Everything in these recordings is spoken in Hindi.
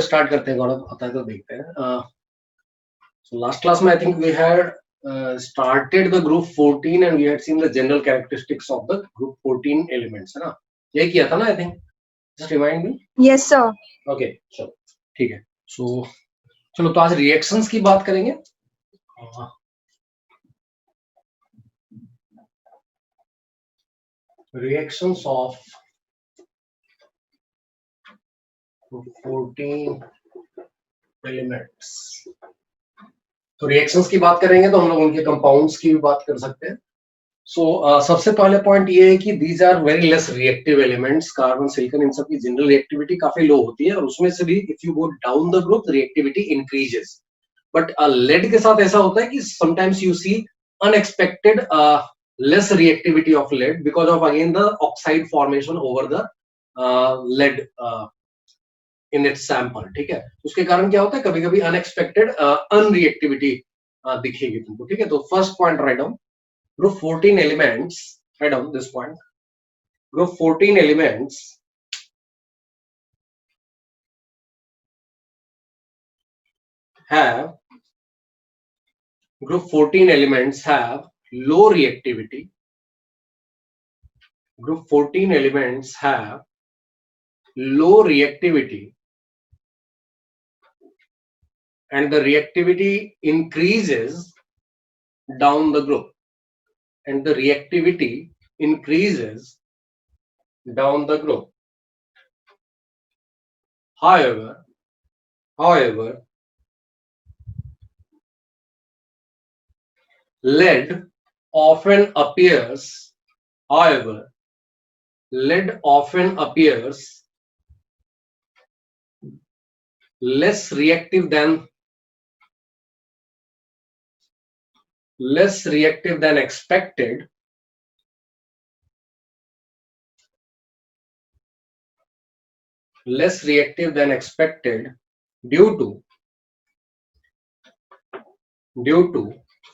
चलो स्टार्ट करते हैं गौरव, आता है तो देखते हैं। So last class में I think we had started the group 14 and we had seen the general characteristics of the group 14 elements, है ना? यही किया था ना? I think just remind me. Yes sir. Okay, चलो ठीक है। So चलो तो आज रिएक्शंस की बात करेंगे। Reactions of 14 elements. तो रिएक्शंस की बात करेंगे तो हम लोग उनके कंपाउंड्स की भी बात कर सकते हैं। सो सबसे पहले पॉइंट ये है कि these are very less reactive elements. Carbon, silicon, इन सब की जनरल रिएक्टिविटी काफी लो होती है और उसमें से भी if you go down the group reactivity increases. But lead के साथ ऐसा होता है कि sometimes you see unexpected less reactivity of lead because of again the oxide formation over the lead in its sample. ठीक है, उसके कारण क्या होता है, कभी कभी अनएक्सपेक्टेड अनरिएक्टिविटी दिखेगी तुमको। ठीक है, तो first point write down, group 14 elements, write down this point, group 14 elements have low reactivity. Group 14 elements have low reactivity and the reactivity increases down the group. And the reactivity increases down the group. However, lead often appears less reactive than expected due to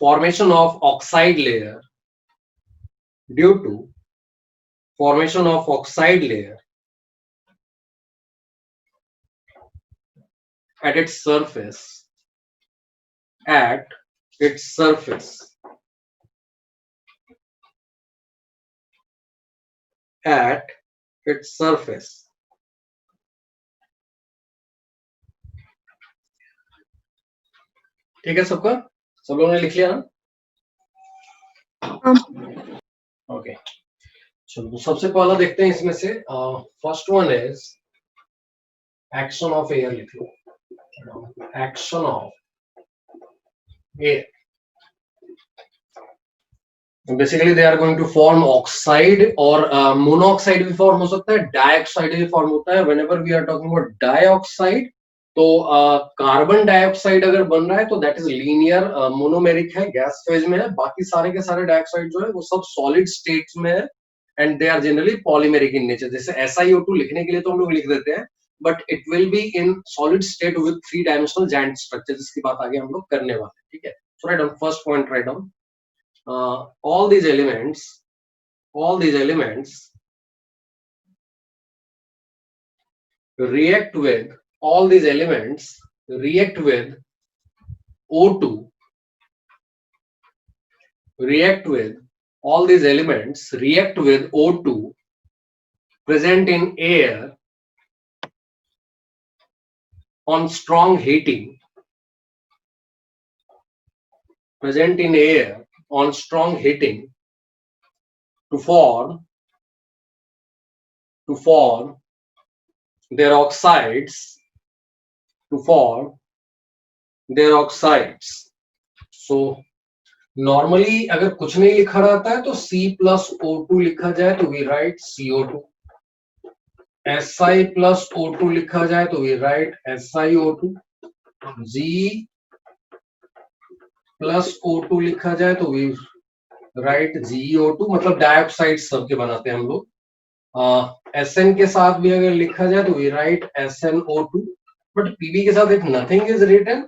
formation of oxide layer at its surface. ठीक है सबका, सब लोगों ने लिख लिया ना? ओके, चलो तो सबसे पहला देखते हैं इसमें से। First one is action of air. लिख लो, action of air. Basically they are going to form oxide और मोनोऑक्साइड भी फॉर्म हो सकता है, डाइऑक्साइड भी फॉर्म होता है। Whenever we are talking about dioxide तो कार्बन डाइऑक्साइड अगर बन रहा है तो दैट इज लीनियर मोनोमेरिक है, गैस फेज में है। बाकी सारे के सारे डाइऑक्साइड जो है वो सब सॉलिड स्टेट्स में है and they are generally polymeric in nature. जैसे SiO2 लिखने के लिए तो हम लोग लिख देते हैं, but it will be in solid state with 3 dimensional giant structure, जिसकी बात आगे हम लोग करने वाले हैं। ठीक है, so write down first point, write down all these elements react with O2 present in air on strong heating to form their oxides. So normally अगर कुछ नहीं लिखा रहता है तो C+O2 लिखा जाए तो we write CO2, Si+O2 लिखा जाए तो we write SiO2, G+O2 लिखा जाए तो we write GeO2। मतलब डाइऑक्साइड सबके बनाते हैं हम लोग। SN के साथ भी अगर लिखा जाए तो we write SnO2, but PB के साथ if nothing is written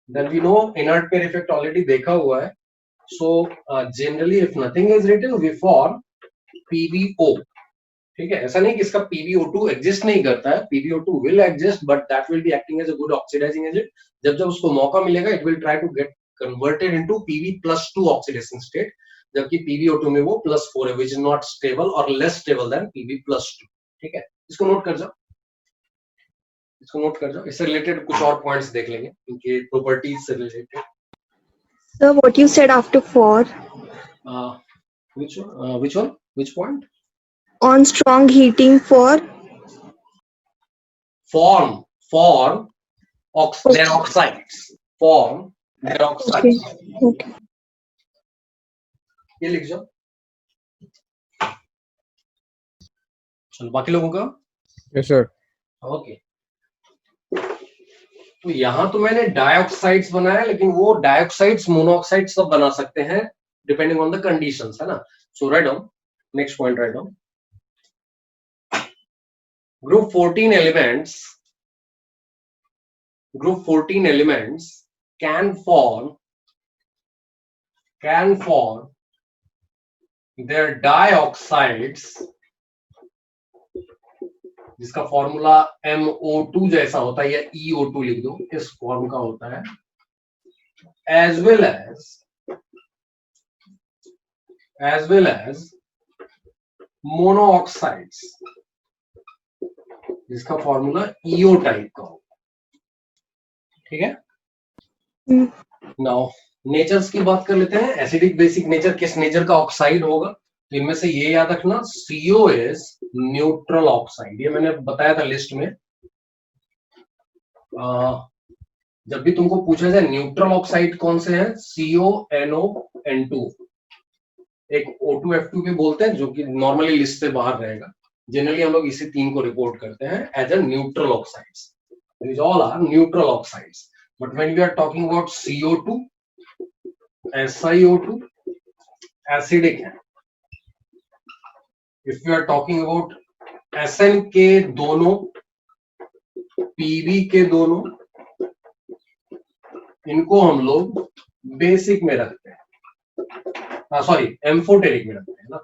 then we know inert pair effect already देखा हुआ है। So generally if nothing is written we form PbO, ठीक है, ऐसा नहीं कि इसका PbO2 एग्जिस्ट नहीं करता है, PbO2 will exist but that will be acting as a good oxidising agent. जब जब उसको मौका मिलेगा it will try to get converted into Pb+2 oxidation state, जबकि PbO2 में वो +4 है, विच इज नॉट स्टेबल और लेस स्टेबल देन Pb+2। ठीक है, इसको नोट कर जाओ, इसको नोट कर जाओ। इससे रिलेटेड कुछ और पॉइंट्स देख लेंगे इनके प्रॉपर्टीज से related. Sir, what you said after 4? Which one? Which point? On strong heating for Form their oxides. Form their oxides. Okay. ये लिख जाओ। चलो बाकी लोगों का। Yes, sir. ओके, तो यहाँ तो मैंने डाइऑक्साइड्स बनाया, लेकिन वो डाइऑक्साइड्स मोनोऑक्साइड सब बना सकते हैं डिपेंडिंग ऑन द कंडीशंस, है ना। So write down, next point write down. Group 14 elements can form their dioxides, जिसका फॉर्मूला MO2 जैसा होता है, या EO2 लिख दो, इस फॉर्म का होता है, as well as मोनोऑक्साइड्स, जिसका फॉर्मूला EO टाइप का होगा। ठीक है, नाउ नेचर्स की बात कर लेते हैं। एसिडिक बेसिक नेचर, किस नेचर का ऑक्साइड होगा? तो इनमें से ये याद रखना, CO इज न्यूट्रल ऑक्साइड। ये मैंने बताया था लिस्ट में। जब भी तुमको पूछा जाए न्यूट्रल ऑक्साइड कौन से हैं, CONO, एक O2F2 भी बोलते हैं, जो कि नॉर्मली लिस्ट से बाहर रहेगा। जनरली हम लोग इसी तीन को रिपोर्ट करते हैं as a neutral oxides. These all are neutral oxides. But when we are talking about CO2, SiO2, acidic है। If we are talking about SN के दोनों, PB के दोनों, इनको हम लोग बेसिक में रखते हैं, सॉरी एम्फोटेरिक में रखते हैं ना।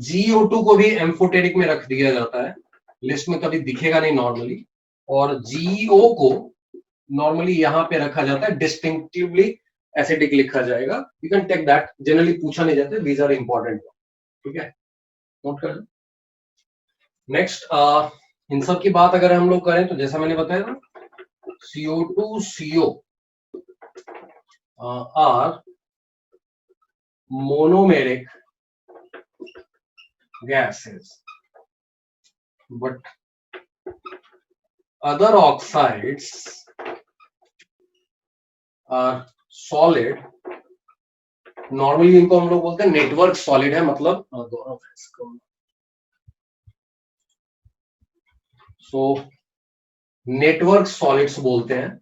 GO2 को भी एम्फोटेरिक में रख दिया जाता है, लिस्ट में कभी दिखेगा नहीं नॉर्मली। और GO को नॉर्मली यहाँ पे रखा जाता है, डिस्टिंक्टिवली एसिडिक लिखा जाएगा। You can take that, generally पूछा नहीं जाता, दीज आर इंपॉर्टेंट। ठीक है, नोट कर लो। नेक्स्ट, इन सब की बात अगर हम लोग करें तो जैसा मैंने बताया ना, CO2 CO are monomeric gases, but other oxides are solid. Normally इनको हम लोग बोलते हैं नेटवर्क सॉलिड है, मतलब सो नेटवर्क सॉलिड्स बोलते हैं।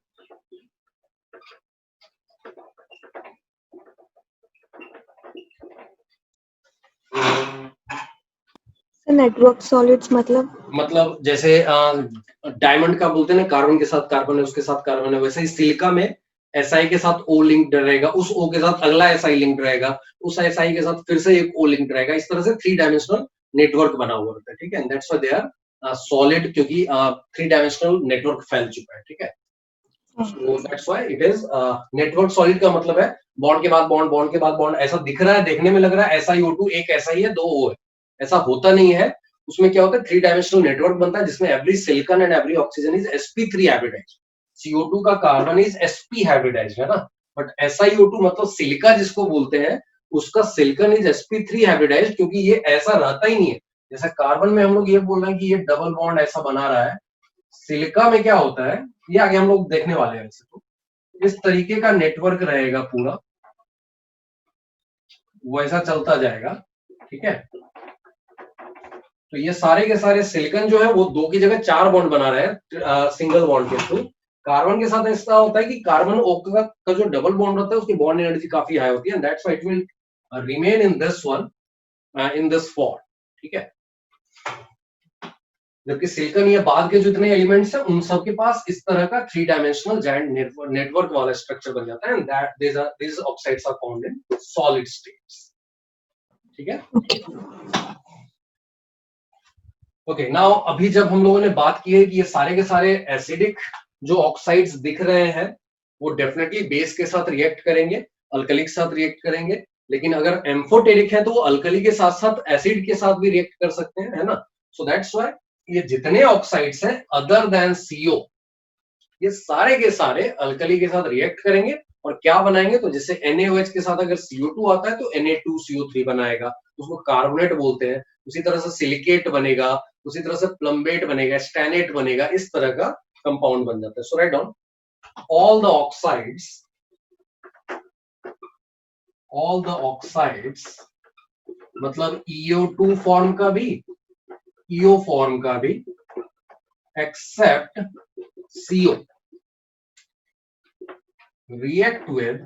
नेटवर्क सॉलिड्स मतलब जैसे डायमंड का बोलते हैं ना, कार्बन के साथ कार्बन है, उसके साथ कार्बन है, वैसे ही सिलिका में Si के साथ O लिंक्ड रहेगा, उस O के साथ अगला Si लिंक्ड रहेगा, उस Si के साथ फिर से एक O लिंक्ड रहेगा। इस तरह से 3 डायमेंशनल नेटवर्क बना हुआ होता है। ठीक है, that's why they are solid, क्योंकि 3 डायमेंशनल नेटवर्क फैल चुका है। ठीक है, so that's why it is network solid. का मतलब है बॉन्ड के बाद बॉन्ड, बॉन्ड के बाद बॉन्ड, ऐसा दिख रहा है, देखने में लग रहा है SiO2 एक Si है, 2 O है, ऐसा होता नहीं है। उसमें क्या होता है, 3 डायमेंशनल नेटवर्क बनता है, जिसमें every silicon and every oxygen is sp3 hybridized. CO2 का कार्बन इज sp हाइब्रिडाइज्ड, है ना। बट SiO2 मतलब सिलिका जिसको बोलते हैं, उसका सिलिकॉन इज sp3 हाइब्रिडाइज्ड, क्योंकि ये ऐसा रहता ही नहीं है। जैसा कार्बन में हम लोग ये बोल रहे हैं कि ये डबल बॉन्ड ऐसा बना रहा है, सिलिका में क्या होता है, ये आगे हम लोग देखने वाले हैं। वैसे तो इस तरीके का नेटवर्क रहेगा पूरा, वैसा चलता जाएगा। ठीक है, तो ये सारे के सारे सिलिकॉन जो है वो 2 की जगह 4 बॉन्ड बना रहे हैं सिंगल बॉन्ड के थ्रू। कार्बन के साथ ऐसा होता है कि कार्बन O का जो डबल बॉन्ड होता है, उसकी बॉन्ड एनर्जी काफी हाई होती है, and that's why it will remain in this one, in this form. ठीक है, जबकि सिलिकॉन या बाद के जितने एलिमेंट्स हैं उन सब के पास इस तरह का 3 डायमेंशनल जायंट नेटवर्क वाला स्ट्रक्चर बन जाता है, and that these oxides are found in solid states. ठीक है, ओके। नाउ अभी जब हम लोगों ने बात की है कि ये सारे के सारे एसिडिक जो ऑक्साइड्स दिख रहे हैं वो डेफिनेटली बेस के साथ रिएक्ट करेंगे, अल्कली के साथ रिएक्ट करेंगे, लेकिन अगर एम्फोटेरिक है तो वो अल्कली के साथ साथ एसिड के साथ भी रिएक्ट कर सकते हैं, है ना। सो दैट्स व्हाई ये जितने ऑक्साइड्स हैं अदर देन CO, ये सारे के सारे अल्कली के साथ रिएक्ट करेंगे और क्या बनाएंगे, तो जैसे NaOH के साथ अगर CO2 आता है तो Na2CO3 बनाएगा, उसको कार्बोनेट बोलते हैं। उसी तरह से सिलिकेट बनेगा, उसी तरह से प्लम्बेट बनेगा, स्टैनेट बनेगा, इस तरह का कंपाउंड बन जाता है। So write down all the oxides मतलब EO2 फॉर्म का भी, EO फॉर्म का भी, accept CO react with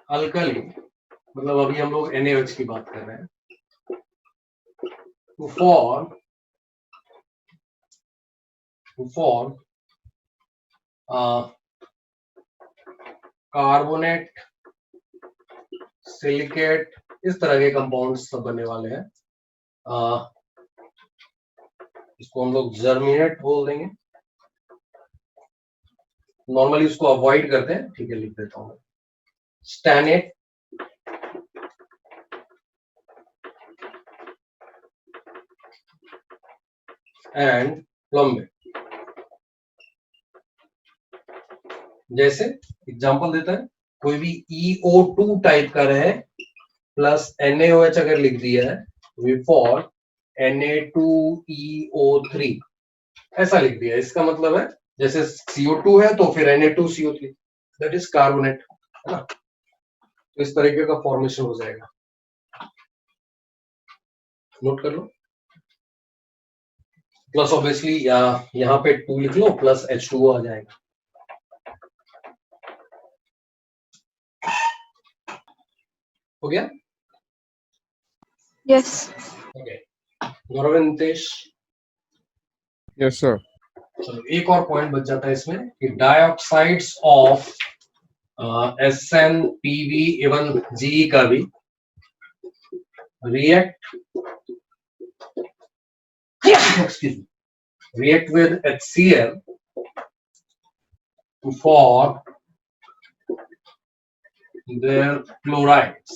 alkali, मतलब अभी हम लोग NaOH की बात कर रहे हैं, to form कार्बोनेट, सिलिकेट, इस तरह के कंपाउंड्स सब बनने वाले हैं। इसको हम लोग जर्मिनेट बोल देंगे, नॉर्मली उसको अवॉइड करते हैं, ठीक है, लिख देता हूं। स्टैनेट, एंड प्लम्बेट। जैसे एग्जांपल देता है, कोई भी EO2 टाइप का रहे प्लस NaOH अगर लिख दिया है, वी फॉर Na2EO3 ऐसा लिख दिया, इसका मतलब है जैसे CO2 है तो फिर Na2CO3, दैट इज कार्बोनेट, है ना। तो इस तरीके का फॉर्मेशन हो जाएगा, नोट कर लो। प्लस ऑब्वियसली यहाँ पे 2 लिख लो, प्लस H2O आ जाएगा। हो गया? Yes. Okay, Gauraventesh. Yes sir. चलो एक और पॉइंट बच जाता है इसमें कि डाइऑक्साइड्स ऑफ SN, PB एवं GE का भी react with HCl to form their chlorides,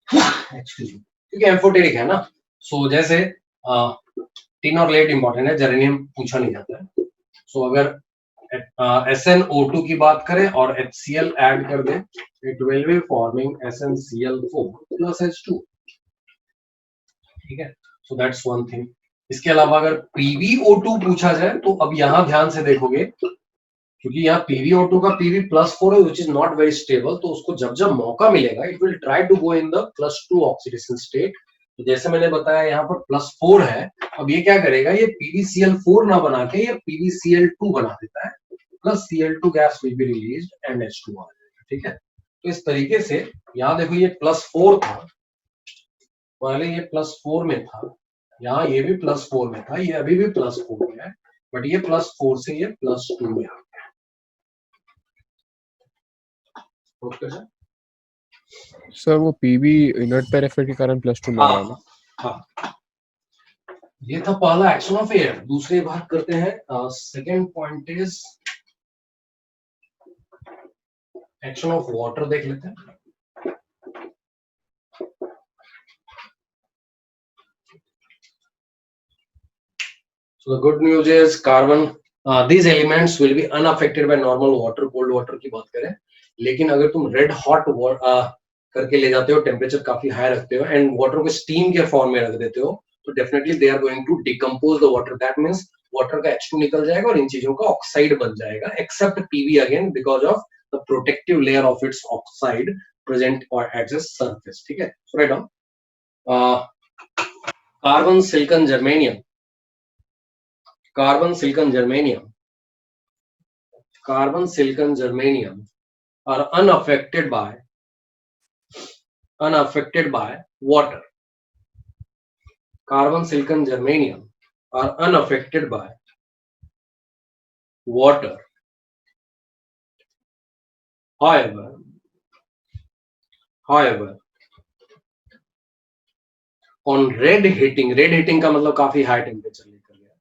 क्योंकि एम्फोटेरिक है ना। सो जैसे टिन और लेड इंपॉर्टेंट है, जेरेनियम पूछा नहीं जाता है। सो अगर SnO2 की बात करें और HCl ऐड कर दें, it will be forming SnCl4 plus H2, ठीक है। So that's one thing. इसके अलावा अगर PbO2 पूछा जाए तो अब यहां ध्यान से देखोगे, क्योंकि यहाँ PbO2 का Pb+4 है, which is not very stable, तो उसको जब जब मौका मिलेगा it will try to go in the +2 oxidation state. तो जैसे मैंने बताया यहाँ पर +4 है, अब ये क्या करेगा, ये PbCl4 ना बना के ये PbCl2 बना देता है, plus Cl2 gas will be released and H2 आ जाएगा, ठीक है। तो इस तरीके से यहाँ देखो ये +4 था, पहले ये +4 में था, यहाँ ये भी +4 में था, ये अभी भी +4 में है, बट ये +4 से ये +2 में आ गया। सर वो पीबी इनर्ट पेयर इफेक्ट के कारण +2 में आ रहा है ना। हाँ, ये था पहला एक्शन ऑफ एयर। दूसरी बात करते हैं, second point is action of water, देख लेते हैं। So the good news is carbon, these elements will be unaffected by normal water, cold water की बात करें। लेकिन अगर तुम रेड हॉट करके ले जाते हो, टेम्परेचर काफी हाई रखते हो एंड वाटर को स्टीम के फॉर्म में रख देते हो, तो definitely they are going to decompose the water. That means water का H2 निकल जाएगा और इन चीजों का ऑक्साइड बन जाएगा, except PB again because of the protective layer of its oxide present और एट द सरफेस, ठीक है। So write down carbon, silicon, germanium, carbon, silicon, germanium are unaffected by water, carbon, silicon, germanium are unaffected by water. However, on red heating का मतलब काफी हाई टेम्परेचर लेकर गया.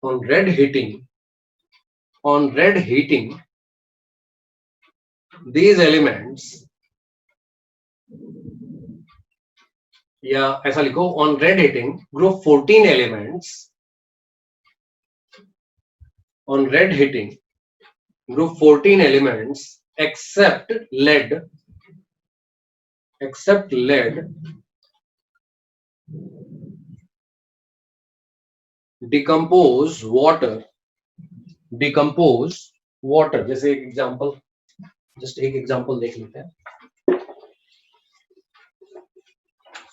On red heating, these elements, या ऐसा लिखो, on red heating, group 14 elements. On red heating, group 14 elements except lead decompose water. जैसे एक एग्जांपल, जस्ट एक एग्जांपल देख लेते हैं.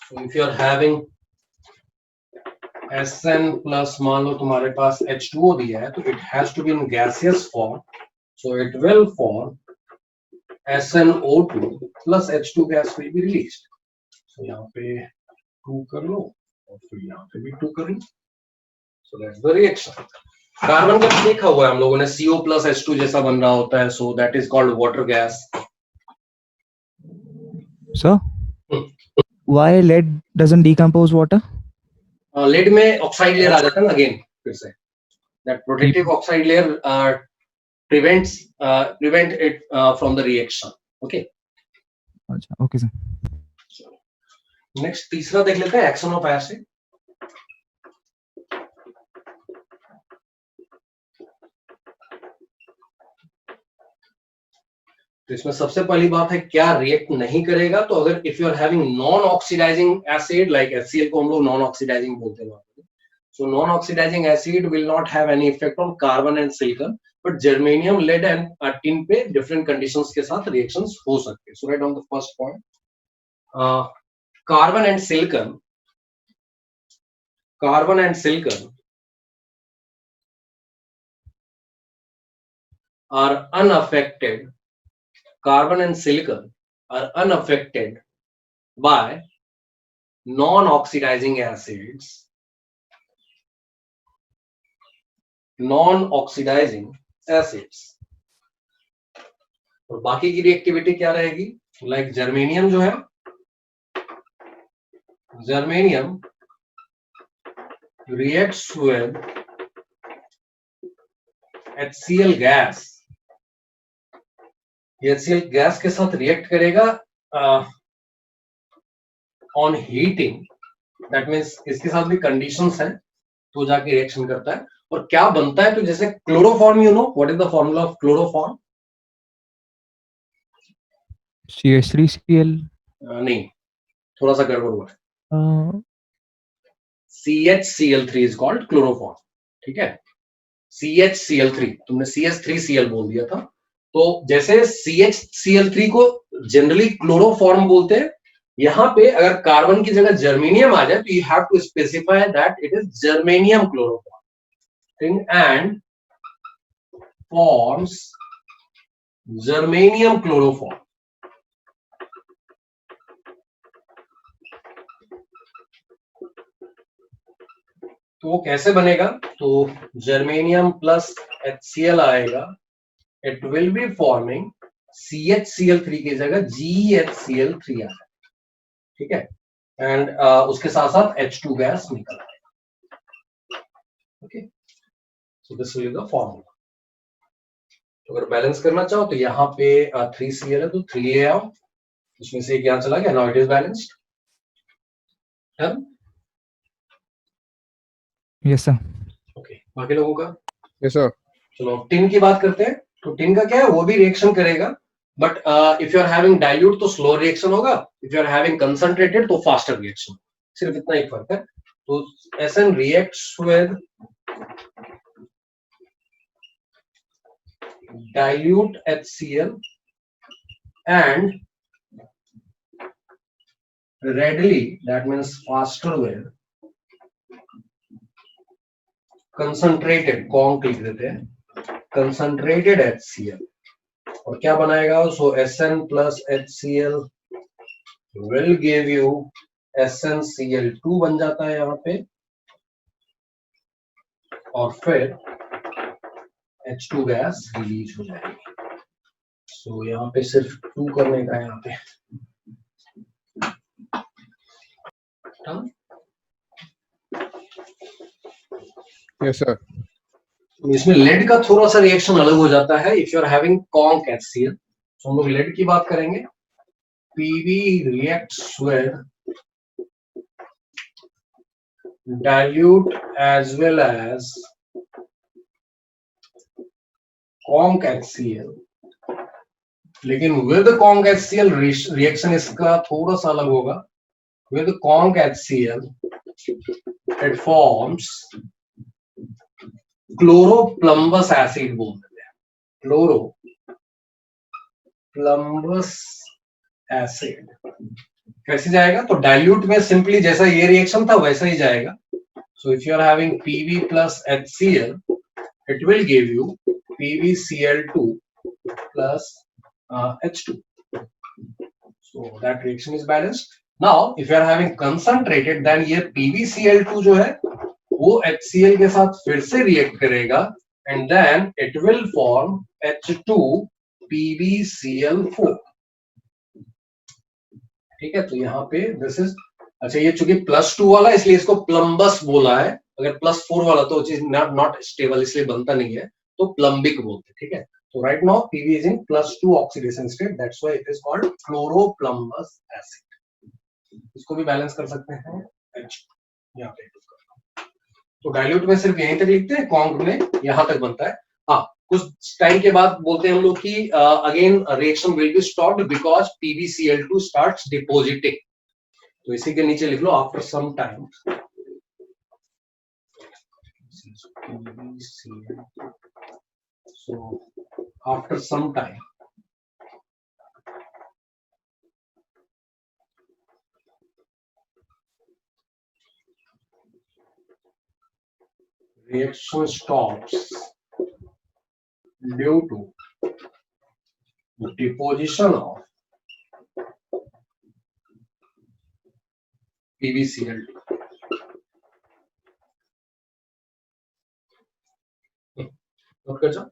So if you are having SN plus, मान लो तुम्हारे पास H2O दिया है, तो it has to be in gaseous form, so it will form SnO2 plus H2 gas will be released. So यहाँ पे 2 कर लो और फिर यहाँ पे भी 2 कर लो. So that's the reaction. Carbon का देखा हुआ है हम लोगों ने, CO plus H2 जैसा बन रहा होता है, so that is called water gas. Sir, why lead doesn't decompose water? Lead में oxide layer आ जाता है ना, again फिर से that protective oxide layer prevent it from the reaction. Okay. Okay, sir. Next तीसरा देख लेते हैं, action of acid. तो इसमें सबसे पहली बात है क्या रिएक्ट नहीं करेगा. तो अगर if you are having non oxidising acid like HCl को हम लोग नॉन ऑक्सीडाइजिंग बोलते हैं, so non oxidising acid will not have any effect on carbon and silicon, but germanium, lead and tin पे डिफरेंट कंडीशंस के साथ रिएक्शंस हो सकते हैं. So write on the first point, carbon and silicon are unaffected. Carbon and silicon are unaffected by non-oxidizing acids. और बाकी की रिएक्टिविटी क्या रहेगी? लाइक जर्मेनियम जो है, germanium reacts with HCl gas. HCl gas के साथ रिएक्ट करेगा ऑन हीटिंग. दैट मीन्स इसके साथ भी कंडीशंस हैं तो जाके रिएक्शन करता है. और क्या बनता है, तो जैसे chloroform, you know what is the formula of chloroform? CH3Cl. नहीं, थोड़ा सा गड़बड़ हुआ है. CHCl3 is called chloroform. ठीक है, CHCl3, तुमने CH3Cl बोल दिया था. तो जैसे CHCl3 को जनरली क्लोरोफॉर्म बोलते हैं, यहाँ पे अगर कार्बन की जगह जर्मेनियम आ जाए तो you have to specify that it is germanium chloroform and forms germanium chloroform. तो वो कैसे बनेगा? तो जर्मेनियम प्लस HCl आएगा, it will be forming CHCl3 की जगह GHCl3 आ है. ठीक है, एंड उसके साथ साथ H2 गैस निकल आएगा. Okay, so this will be the formula. तो अगर बैलेंस करना चाहो तो यहाँ पे 3Cl है तो 3 ले आओ, उसमें से एक यहाँ चला गया. Now it is balanced. Yes, sir. Okay, बाकी लोगों का? Yes, sir. चलो टिन की बात करते हैं. तो टिन का क्या है, वो भी रिएक्शन करेगा, but if you are having dilute तो स्लो रिएक्शन होगा, if you are having concentrated तो फास्टर रिएक्शन. सिर्फ इतना ही फर्क है. तो SN reacts with dilute HCl and readily, that means faster with concentrated, conc लिख देते हैं, concentrated HCl. और क्या बनाएगा? सो SN plus HCl will give you SnCl2 बन जाता है यहाँ पे, और फिर H2 गैस रिलीज हो जाएगी। सो यहाँ पे सिर्फ 2 करने का है यहाँ पे। Yes sir. इसमें लेड का थोड़ा सा रिएक्शन अलग हो जाता है। If you are having conc HCl, तो हम लोग लेड की बात करेंगे। PV reacts with dilute as well as conc HCl, लेकिन with conc HCl रिएक्शन इसका थोड़ा सा अलग होगा। with conc HCl it forms chloroplumbous acid बोलते हैं, chloroplumbous acid। कैसे जाएगा? तो डाइल्यूट में सिंपली जैसा ये रिएक्शन था वैसा ही जाएगा। So if you are having PV plus HCl, it will give you PbCl2 plus H2. So that reaction is balanced. Now if you are having concentrated, then ये PbCl2 जो है वो HCl के साथ फिर से रिएक्ट करेगा and then it will form H2 PbCl4। ठीक है, तो यहाँ पे दिस इज, अच्छा ये चूंकि +2 वाला इसलिए इसको प्लम्बस बोला है। अगर +4 वाला तो चीज नॉट स्टेबल इसलिए बनता नहीं है, तो प्लम्बिक बोलते हैं। ठीक है, तो right now PV is in +2 oxidation state, that's why it is called chloroplumbous acid. इसको भी बैलेंस कर सकते हैं H यहाँ पे। तो डाइल्यूट में सिर्फ यहीं तक लिखते हैं, कॉन्क में यहाँ तक बनता है। हाँ, कुछ टाइम के बाद बोलते हैं हम लोग कि again reaction will be stopped because PbCl2 starts depositing. तो इसी के नीचे लिख लो after some time, so after some time reaction stops due to deposition of PbCl2। Note कर जाओ।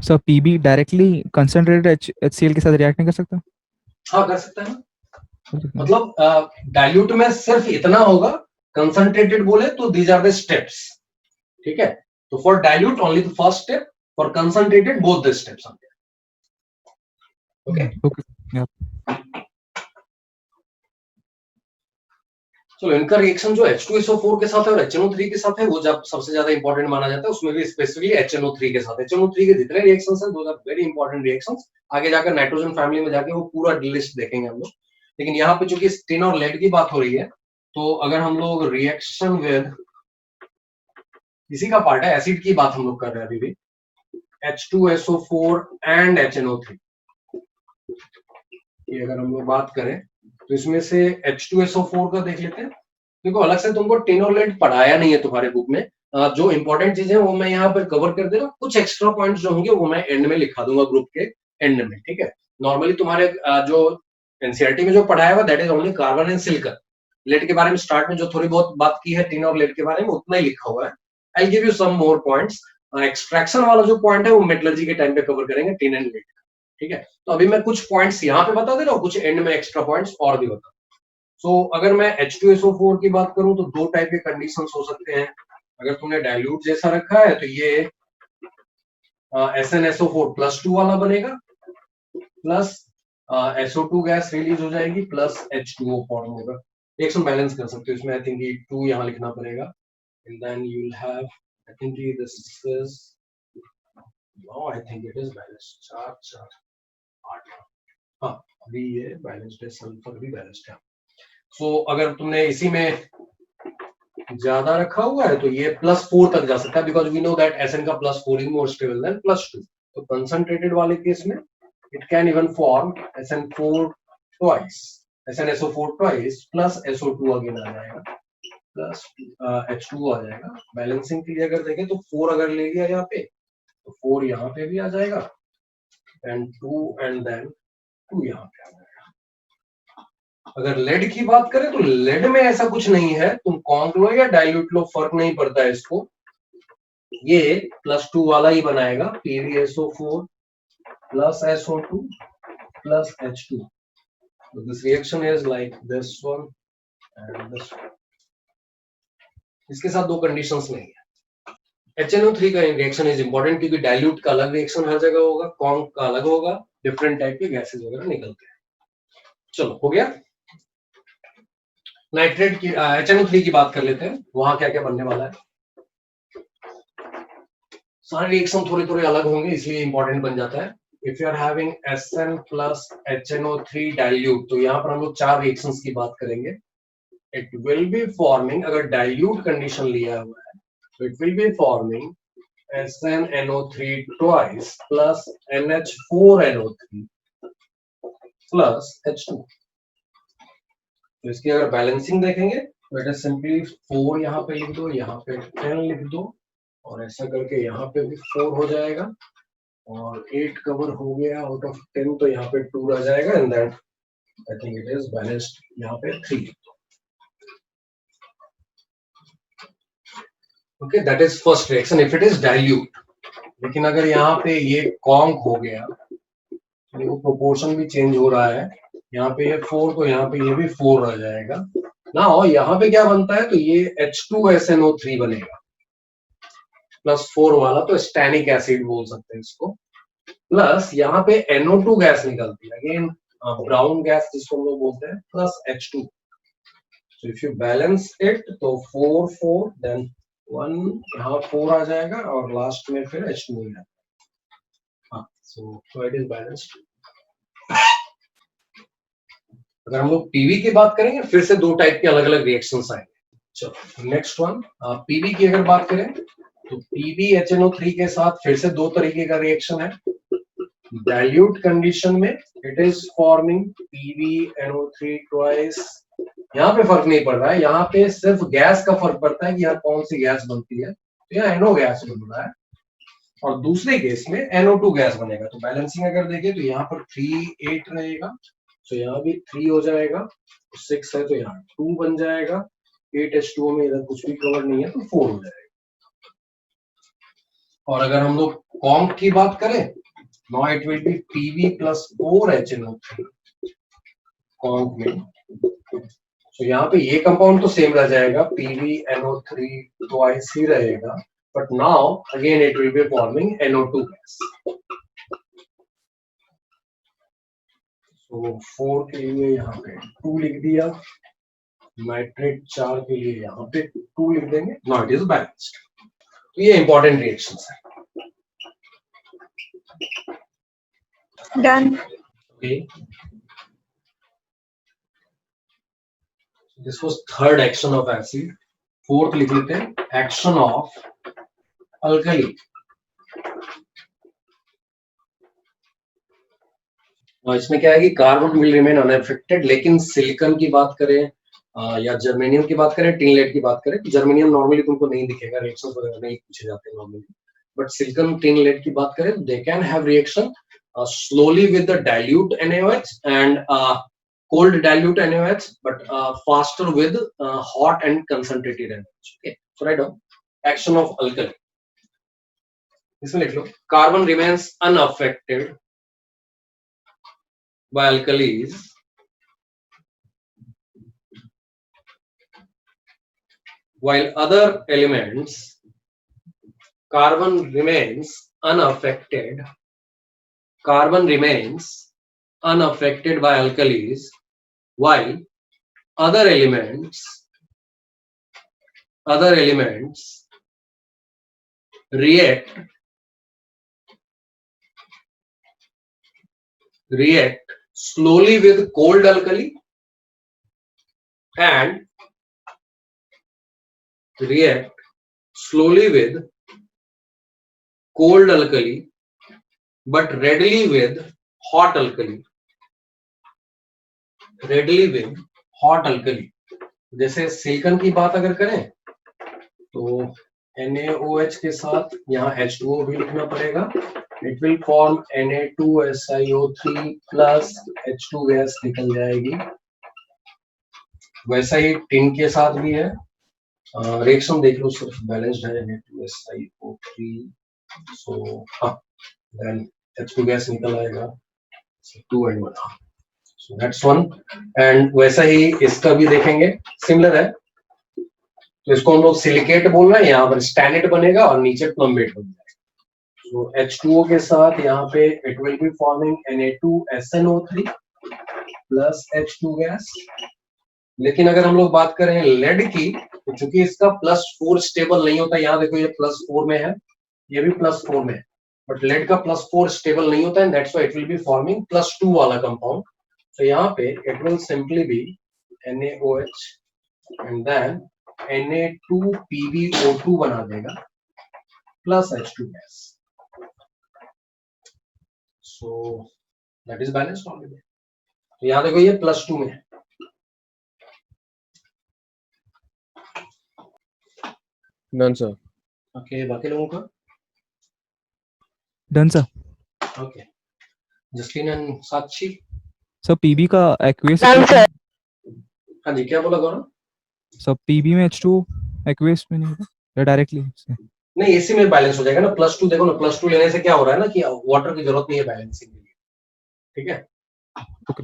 Sir PB directly concentrated HCl के साथ रिएक्ट नहीं कर सकता? हाँ कर सकता है, मतलब डाइल्यूट में सिर्फ इतना होगा। कंसंट्रेटेड बोले तो दीज आर द स्टेप्स। ठीक है, तो for dilute only the first step, for concentrated both the steps are there. Okay, चलो इनका रिएक्शन जो H2SO4 के साथ है और HNO3 के साथ है वो जब सबसे ज्यादा इंपॉर्टेंट माना जाता है, उसमें भी स्पेसिफिकली HNO3 के साथ। HNO3 के जितने रिएक्शंस हैं those are very important reactions. आगे जाकर नाइट्रोजन फैमिली में जाके वो पूरा लिस्ट देखेंगे हम लोग, लेकिन यहाँ पे चूंकि टिन और लेड की बात हो रही है, तो अगर हम लोग रिएक्शन विद इसी का पार्ट है, एसिड की बात हम लोग कर रहे हैं अभी भी, H2SO4 एंड HNO3 की अगर हम लोग बात करें तो इसमें से H2SO4 का देख लेते हैं। देखो अलग से तुमको टिन और लेड पढ़ाया नहीं है तुम्हारे बुक में, जो इंपॉर्टेंट चीजें वो मैं यहाँ पर कवर कर दे रहा हूँ। कुछ एक्स्ट्रा पॉइंट्स जो होंगे वो मैं एंड में लिखा दूंगा, ग्रुप के एंड में। ठीक है, नॉर्मली तुम्हारे जो एनसीईआरटी में जो पढ़ाया हुआ that is only carbon and silicon. Lead के बारे में स्टार्ट में जो थोड़ी बहुत बात की है टिन और लेड के बारे में उतना ही लिखा हुआ है। I give you some more points. Extraction वाला जो पॉइंट है वो मेटलर्जी के टाइम पे कवर करेंगे, टिन एंड लेड। ठीक है, तो अभी मैं कुछ पॉइंट्स यहाँ पे बता दे रहा हूँ, कुछ एंड में एक्स्ट्रा पॉइंट्स और भी बता। सो अगर मैं H2SO4 की बात करूं तो दो टाइप के कंडीशंस हो सकते हैं। अगर तुमने डाइल्यूट जैसा रखा है तो ये SnSO4 +2 वाला बनेगा, प्लस SO2 गैस रिलीज हो जाएगी, प्लस H2O फॉर्म होगा। रिएक्शन बैलेंस कर सकते हो इसमें। आई थिंक ये 2 यहाँ लिखना पड़ेगा, and then you will have, I think this is, no I think it is balanced. 4 4 8, हाँ अभी ये बैलेंस्ड है, सल्फर भी बैलेंस्ड है। सो अगर तुमने इसी में ज्यादा रखा हुआ है तो ये +4 तक जा सकता है, because we know that Sn का +4 इज मोर स्टेबल देन +2। तो कंसंट्रेटेड वाले केस में it can even form SN4 twice, SnSO4 twice plus SO2 again आ जाएगा, प्लस H2 आ जाएगा। बैलेंसिंग के लिए अगर देखें तो 4 अगर ले लिया यहाँ पे तो 4 यहाँ पे भी आ जाएगा, एंड 2 एंड देन 2 यहाँ पे आ जाएगा। अगर लेड की बात करें तो लेड में ऐसा कुछ नहीं है, तुम कॉन्क लो या डाइल्यूट लो, फर्क नहीं पड़ता है इसको, ये +2 वाला ही बनाएगा, PbSO4 plus SO2 plus H2. So this reaction is like this one and this one. इसके साथ दो कंडीशंस नहीं है। HNO3 का रिएक्शन इज इंपॉर्टेंट क्योंकि डाइल्यूट का अलग रिएक्शन हर जगह होगा, कॉन्क का अलग होगा, डिफरेंट टाइप के गैसेस वगैरह निकलते हैं। चलो हो गया। नाइट्रेट की HNO3 की बात कर लेते हैं, वहां क्या क्या बनने वाला है। सारे रिएक्शन थोड़े थोड़े अलग होंगे इसलिए इंपॉर्टेंट बन जाता है। If you are having SN plus HNO3 dilute, तो यहाँ पर हम लोग 4 रिएक्शंस की बात करेंगे। इट विल बी फॉर्मिंग, अगर डाइल्यूट कंडीशन लिया हुआ है तो it will be forming SnNO3 twice plus NH4NO3 plus H2। तो इसकी अगर बैलेंसिंग देखेंगे तो इट इज सिंपली 4 यहाँ पे लिख दो, यहाँ पे 10 लिख दो, और ऐसा करके यहाँ पे भी 4 हो जाएगा, और 8 कवर हो गया आउट ऑफ 10, तो यहाँ पे 2 रह जाएगा, and then I think it is balanced, यहाँ पे 3। Okay, that is first reaction if it is dilute. लेकिन अगर यहाँ पे ये कॉन्क हो गया, देखो प्रोपोर्शन भी चेंज हो रहा है, यहाँ पे ये 4 तो यहाँ पे ये भी 4 रह जाएगा ना, और यहाँ पे क्या बनता है, तो ये H2SNO3 बनेगा, +4 वाला, तो स्टैनिक एसिड बोल सकते हैं इसको, प्लस यहाँ पे NO2 गैस निकलती है, अगेन ब्राउन गैस जिसको हम लोग बोलते हैं, plus H2। So if you balance it तो 4 4 देन 1, यहाँ 4 आ जाएगा, और लास्ट में फिर H2 हो जाएगा। हाँ, सो इट इज बैलेंस्ड। अगर हम लोग पीवी की बात करेंगे, फिर से 2 टाइप के अलग अलग रिएक्शंस आएंगे। चलो नेक्स्ट वन, पीवी की अगर बात करें तो PbHNO3 के साथ फिर से 2 तरीके का रिएक्शन है। डाइल्यूट कंडीशन में it is forming PbNO3 twice, यहाँ पे फर्क नहीं पड़ रहा है, यहाँ पे सिर्फ गैस का फर्क पड़ता है कि यहाँ कौन सी गैस बनती है, तो यहाँ NO गैस बन रहा है, और दूसरे केस में NO2 गैस बनेगा। तो बैलेंसिंग अगर देखें तो यहाँ पर 3 8 रहेगा, तो यहाँ भी 3 हो जाएगा, 6 है तो यहाँ 2 बन जाएगा, 8 H2O में इधर कुछ भी कवर नहीं है तो 4 हो जाएगा। और अगर हम लोग कॉन्क की बात करें, now it will B Pb plus 4HNO3 conc में। तो यहाँ पे ये कंपाउंड तो सेम रह जाएगा, PbNO3 ट्वाइस ही रहेगा, but now again it will be forming NO2 gas. तो 4 के लिए यहाँ पे 2 लिख दिया, नाइट्रेट 4 के लिए यहाँ पे 2 लिख देंगे, नाउ इट इज बैलेंस्ड। तो ये इंपॉर्टेंट रिएक्शंस है। Done. Okay. This was third action of acid. Fourth लिख लेते हैं, action of alkali. और इसमें क्या है कि कार्बन विल रिमेन अनअफेक्टेड, लेकिन सिलिकॉन की बात करें या जर्मेनियम की बात करें, टिन लेड की बात करें, जर्मेनियम नॉर्मली तुमको नहीं दिखेगा, रिएक्शंस वगैरह नहीं पूछे जाते हैं normally, but silicon tin lead की बात करें, they can have reaction slowly with the dilute NaOH and cold dilute NaOH, but faster with hot and concentrated NaOH. Okay, so write down action of alkali. इसमें लिख लो, carbon remains unaffected by alkalis while other elements, carbon remains unaffected by alkalis while other elements react slowly with cold alkali and react slowly with cold alkali but readily with hot alkali. जैसे सिलिकॉन की बात अगर करें तो NaOH के साथ यहाँ H2O भी लिखना पड़ेगा, it will form Na2SiO3 plus H2 gas निकल जाएगी, वैसा ही टिन के साथ भी है, रिएक्शन देख लो सिर्फ बैलेंस्ड है, Na2SiO3, सो हाँ देन H2 गैस निकल आएगा, 2 and 1, so that's one। And वैसा ही इसका भी देखेंगे, सिमिलर है, तो इसको हम लोग सिलिकेट बोल रहे हैं, यहाँ पर स्टैनेट बनेगा और नीचे प्लम्बेट बन जाएगा। तो H2O के साथ यहाँ पे it will be forming Na2SNO3 plus H2 gas. लेकिन अगर हम लोग बात करें लेड की, तो चूंकि इसका +4 स्टेबल नहीं होता, यहाँ देखो ये +4 में है, ये भी +4 में है, बट लेड का +4 स्टेबल नहीं होता है, that's why it will be forming +2 वाला कंपाउंड। तो यहाँ पे it will simply be NaOH and then Na2PbO2 बना देगा plus H2 gas. So that is balanced already. तो यहाँ देखो ये +2 में है। None, sir. ओके, बाकी लोगों का done sir. Okay, Justin and Sakshi. Sir PB का एक्वेस, हाँ जी, क्या बोला गौरव? सर पीबी में H2 एक्वेस में नहीं होगा या डायरेक्टली? नहीं, एसी में बैलेंस हो जाएगा ना, +2 देखो ना, +2 लेने से क्या हो रहा है ना कि वाटर की जरूरत नहीं है बैलेंसिंग के लिए, ठीक है? Okay.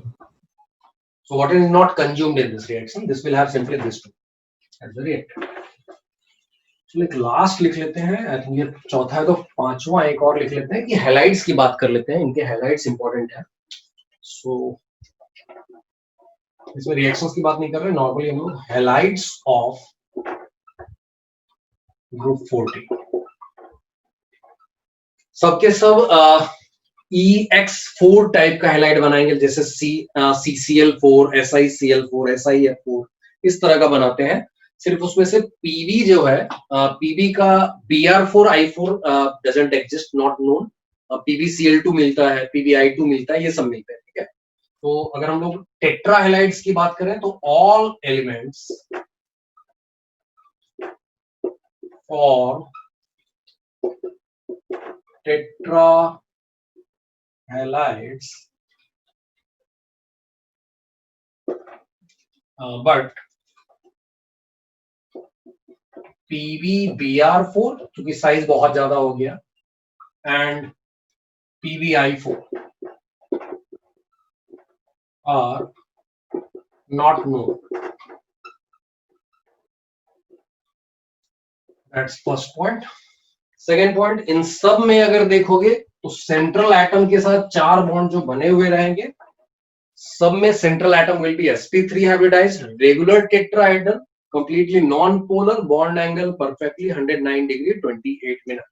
So what is not consumed in this reaction, this will have simply this two as the reactant। चलो एक लास्ट लिख लेते हैं, आई थिंक ये चौथा है, तो पांचवा एक और लिख लेते हैं कि हैलाइड्स की बात कर लेते हैं, इनके हैलाइड्स इंपॉर्टेंट है। सो इसमें रिएक्शंस की बात नहीं कर रहे, नॉर्मली हम लोग हैलाइड्स ऑफ ग्रुप 40 सबके सब EX4 टाइप का हैलाइड बनाएंगे, जैसे CCl4, SiCl4, SiF4 इस तरह का बनाते हैं। सिर्फ उसमें से PB जो है, PB का Br4I4 doesn't exist, not known. PbCl2 मिलता है, PbI2 मिलता है, ये सब मिलते हैं, ठीक है? तो अगर हम लोग टेट्रा हैलाइड्स की बात करें तो all elements for tetra halides but PbBr4 क्योंकि साइज बहुत ज्यादा हो गया and PbI4 are not known। That's first point। Second point, इन सब में अगर देखोगे तो सेंट्रल एटम के साथ 4 बॉन्ड जो बने हुए रहेंगे, सब में central atom will be sp3 hybridized, regular tetrahedral, completely non polar, bond angle perfectly 109 degree 28 minute.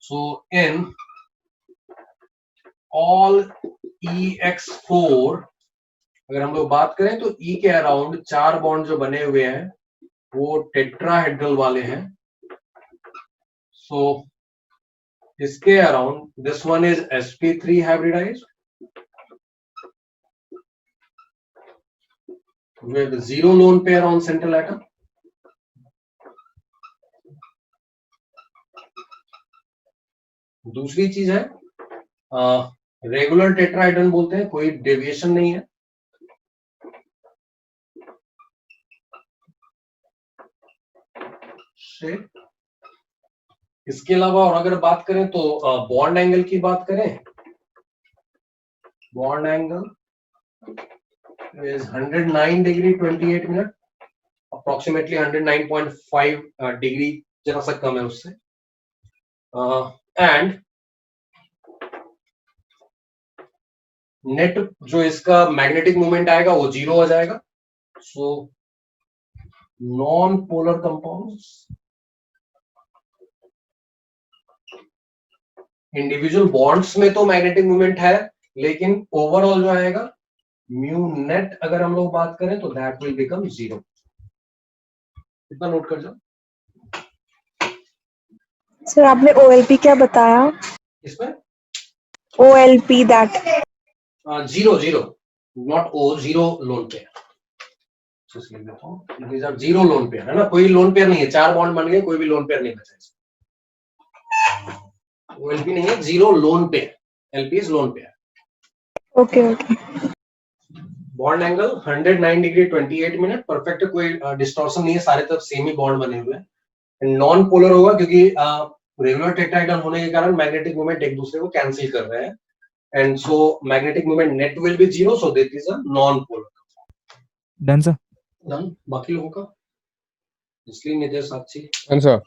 So in all EX4 अगर हम लोग बात करें तो E के अराउंड 4 बॉन्ड जो बने हुए हैं वो टेट्राहेड्रल वाले हैं। So इसके around this one is sp3 hybridized with 0 lone pair on central atom। दूसरी चीज है रेगुलर टेट्राहेड्रल बोलते हैं, कोई डेविएशन नहीं है। इसके अलावा और अगर बात करें तो बॉन्ड एंगल की बात करें, bond angle is 109 degree 28 minute, approximately 109.5 degree, जरा सा कम है उससे। एंड नेट जो इसका मैग्नेटिक मोमेंट आएगा वो 0 हो जाएगा। So non polar compounds, individual bonds में तो मैग्नेटिक मोमेंट है, लेकिन ओवरऑल जो आएगा म्यू नेट अगर हम लोग बात करें तो दैट विल बिकम 0। इतना नोट कर जाओ। सर आपने OLP क्या बताया? इसमें OLP that 0 not O, 0 lone pair. These are 0 lone pair, है ना? कोई लोन पेयर नहीं है, 4 बॉन्ड बन गए, कोई भी लोन पेयर नहीं बचा इसमें। OLP नहीं है, 0 lone pair, LP is lone pair. Okay okay. Bond angle 109 degree 28 minute, perfect, कोई डिस्टॉर्शन नहीं है, सारे तरफ सेम ही बॉन्ड बने हुए हैं। नॉन पोलर होगा क्योंकि रेगुलर टेट्राहेड्रल होने के कारण मैग्नेटिक मोमेंट एक दूसरे को कैंसिल कर रहे हैं, and so magnetic moment net will be zero, so this is a non polar. Done sir. Done. बाकी लोगों का इसलिए निधि साक्षी आंसर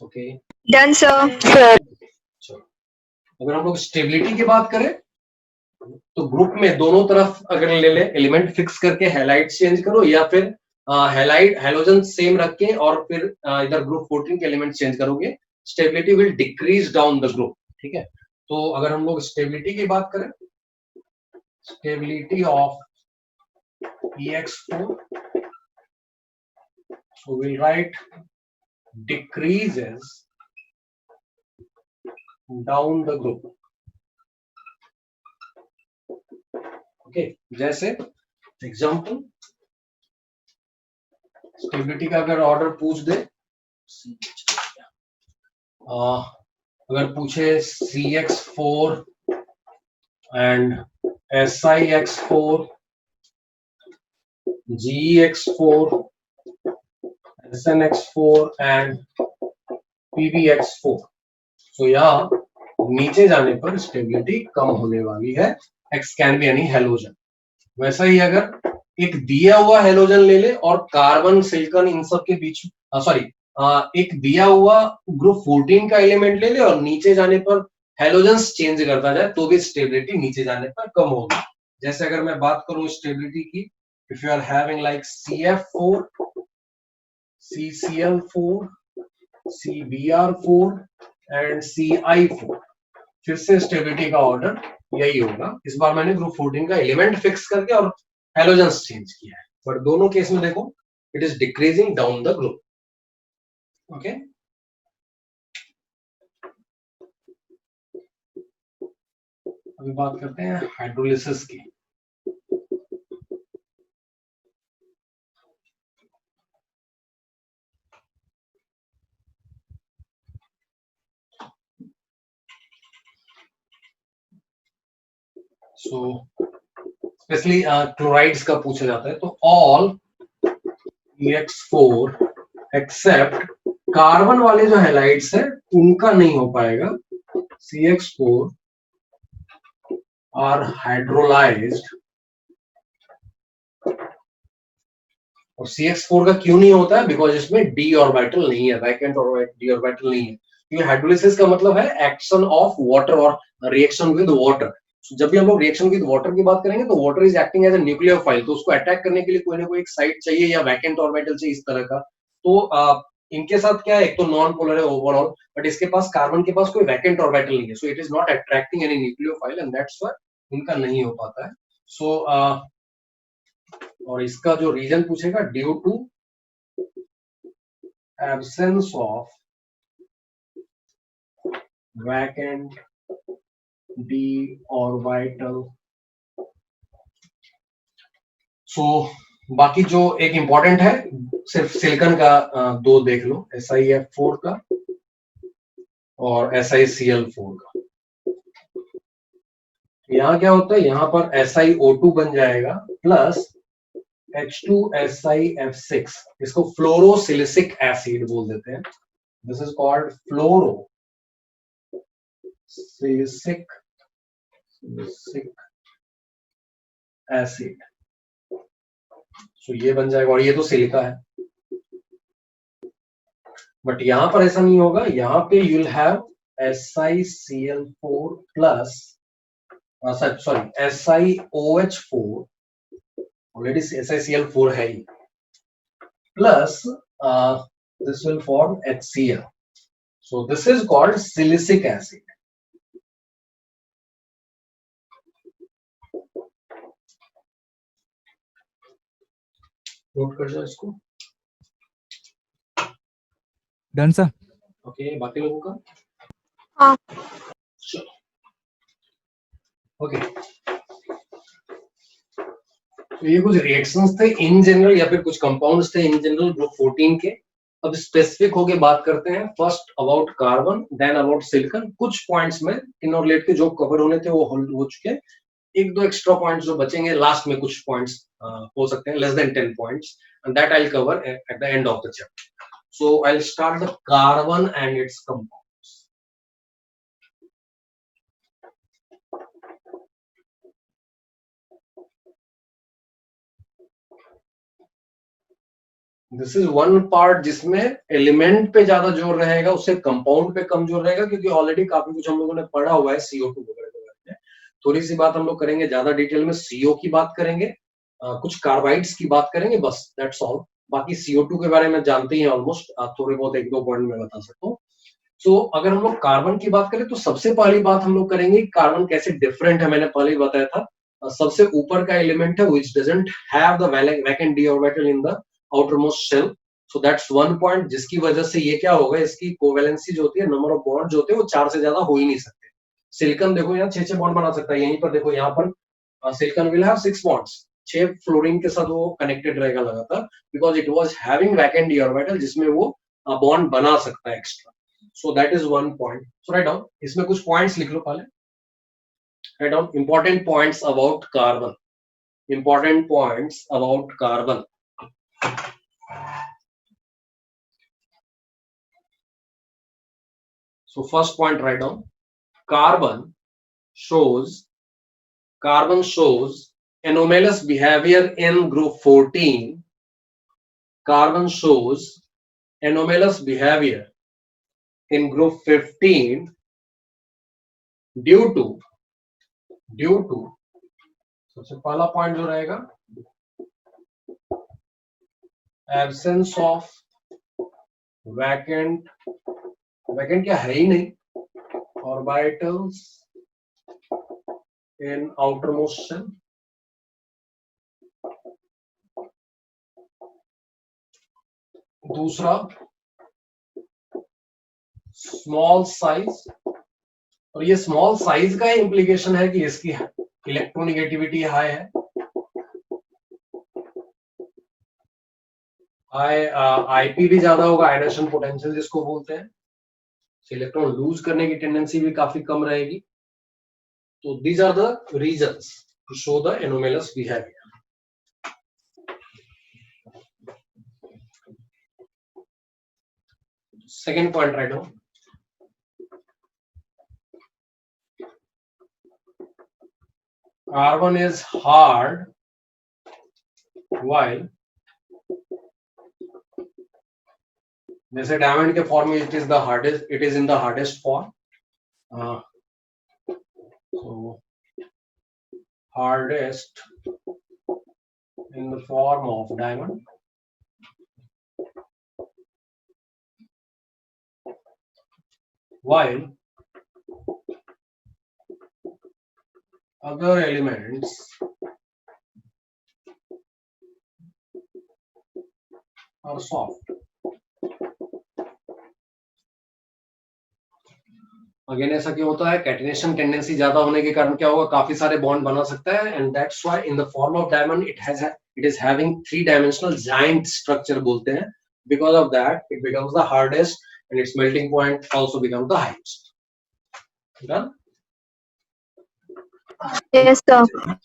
ओके डन सर। चलो, अगर हम लोग स्टेबिलिटी की बात करें तो ग्रुप में दोनों तरफ अगर ले ले एलिमेंट फिक्स करके हैलाइड चेंज करो, या फिर हैलाइड हैलोजन सेम रख के और फिर इधर ग्रुप 14 के एलिमेंट चेंज करोगे, stability will decrease down the group. ठीक है, तो अगर हम लोग स्टेबिलिटी की बात करें, stability of EX4, so we'll write decreases down the group. Okay, जैसे एग्जांपल स्टेबिलिटी का अगर ऑर्डर पूछ दे, अगर पूछे CX4 and SiX4, GeX4, SnX4 and PbX4, तो यहाँ नीचे जाने पर स्टेबिलिटी कम होने वाली है। X can be any halogen. वैसा ही अगर एक दिया हुआ हेलोजन ले ले और कार्बन, सिलिकॉन, इन सब के बीच एक दिया हुआ ग्रुप 14 का एलिमेंट ले ले और नीचे जाने पर हेलोजन्स चेंज करता जाए, तो भी स्टेबिलिटी नीचे जाने पर कम होगी। जैसे अगर मैं बात करूं स्टेबिलिटी की, if you are having like CF4, CCl4, CBr4 and CI4, फिर से स्टेबिलिटी का ऑर्डर यही होगा। इस बार मैंने ग्रुप 14 का एलिमेंट फिक्स करके और हेलोजन्स चेंज किया है, बट दोनों केस में देखो it is decreasing down the group. Okay, अभी बात करते हैं हाइड्रोलिसिस की। सो स्पेशली क्लोराइड्स का पूछा जाता है, तो ऑल EX4 एक्सेप्ट कार्बन वाले जो हैलाइड्स है उनका नहीं हो पाएगा। CX4 आर हाइड्रोलाइज्ड, और CX4 का क्यों नहीं होता है? बिकॉज इसमें d ऑर्बिटल नहीं है, वैकेंट d ऑर्बिटल नहीं है। क्योंकि हाइड्रोलिसिस का मतलब है एक्शन ऑफ वाटर और रिएक्शन विद वाटर। जब भी हम लोग रिएक्शन विद वाटर की बात करेंगे तो water is acting as a nucleophile, तो उसको अटैक करने के लिए कोई ना कोई एक साइट चाहिए या वैकेंट ऑर्बिटल चाहिए इस तरह का। तो इनके साथ क्या है, एक तो नॉन पोलर है ओवरऑल, बट इसके पास कार्बन के पास कोई वैकेंट ऑर्बिटल नहीं है, so it is not attracting any nucleophile and that's why इनका नहीं हो पाता है। सो और इसका जो रीजन पूछेगा, due to absence of vacant d orbital. So बाकी जो एक इंपॉर्टेंट है, सिर्फ सिलिकॉन का दो देख लो, SiF4 का और SiCl4 का। यहाँ क्या होता है, यहाँ पर SiO2 बन जाएगा प्लस H2SiF6, इसको फ्लोरोसिलिसिक एसिड बोल देते हैं। This is called fluorosilicic acid. So ये बन जाएगा, और ये तो सिलिका है, बट यहां पर ऐसा नहीं होगा। यहाँ पे you will have SiCl4 plus sorry SiOH4, already SiCl4 है ही, plus this will form HCl, so this is called silicic acid. Note कर जाओ इसको। Done sir. ओके, बाकी लोगों का हाँ। चलो ओके, तो ये कुछ रिएक्शंस थे इन जनरल या फिर कुछ कंपाउंड्स थे इन जनरल ग्रुप 14 के। अब स्पेसिफिक होके बात करते हैं, first about carbon, then about silicon. कुछ पॉइंट्स में इन और लेट के जो कवर होने थे वो हो चुके हैं, एक दो एक्स्ट्रा पॉइंट्स जो बचेंगे लास्ट में, कुछ पॉइंट्स हो सकते हैं less than 10 points, and that I will cover at the end of the chapter. So I will start the carbon and it's compounds. This is one part जिसमें एलिमेंट पे ज्यादा जोर रहेगा, उससे कंपाउंड पे कम जोर रहेगा, क्योंकि ऑलरेडी काफी कुछ हम लोगों ने पढ़ा हुआ है CO2 वगैरह के बारे में. थोड़ी सी बात हम लोग करेंगे, ज्यादा डिटेल में CO की बात करेंगे, कुछ कार्बाइड्स की बात करेंगे, बस दैट्स ऑल. बाकी CO2 के बारे में जानते ही हैं ऑलमोस्ट, थोड़े बहुत एक दो पॉइंट में बता सकता हूँ. सो अगर हम लोग कार्बन की बात करें तो सबसे पहली बात हम लोग करेंगे कार्बन कैसे डिफरेंट है. मैंने पहले ही बताया था, सबसे ऊपर का एलिमेंट है which doesn't have the vacant d orbital in the outermost shell. So that's one point, जिसकी वजह से ये क्या होगा, इसकी कोवेलेंसी जो होती है, नंबर ऑफ बॉन्ड जो होते हैं वो 4 से ज्यादा हो ही नहीं सकते. सिलिकॉन देखो यहाँ 6 बॉन्ड बना सकता है, यहीं पर देखो यहाँ पर silicon will have 6 bonds, 6 fluorine के साथ वो कनेक्टेड रहेगा लगातार, because it was having vacant D orbital जिसमें वो बॉन्ड बना सकता है extra. So that is one point. So write down. इसमें कुछ points लिख लो पहले. Write down important points about carbon. Important points about carbon. So first point, write down. Carbon shows anomalous behavior in group 14. Carbon shows anomalous behavior in group 15 due to सबसे पहला पॉइंट जो रहेगा, एब्सेंस ऑफ वैकेंट क्या है ही नहीं, ऑर्बिटल्स इन आउटरमोस्ट शेल. दूसरा स्मॉल साइज, और ये स्मॉल साइज का इंप्लीकेशन है कि इसकी इलेक्ट्रोनिगेटिविटी हाई है, आईपी भी ज्यादा होगा, आयनेशन पोटेंशियल जिसको बोलते हैं, इलेक्ट्रॉन लूज करने की टेंडेंसी भी काफी कम रहेगी. तो these are the reasons to show the anomalous behaviour. Second point write down. Carbon is hard while, जैसे डायमंड के फॉर्म में it is in the hardest form. So hardest in the form of diamond. While other elements are soft. Again ऐसा क्यों होता है, कैटिनेशन टेंडेंसी ज्यादा होने के कारण क्या होगा, काफी सारे बॉन्ड बना सकता है, and that's why in the form of diamond it is having 3 dimensional giant structure बोलते हैं. Because of that it becomes the hardest and it's melting point also becomes the highest. Done. Yes, sir.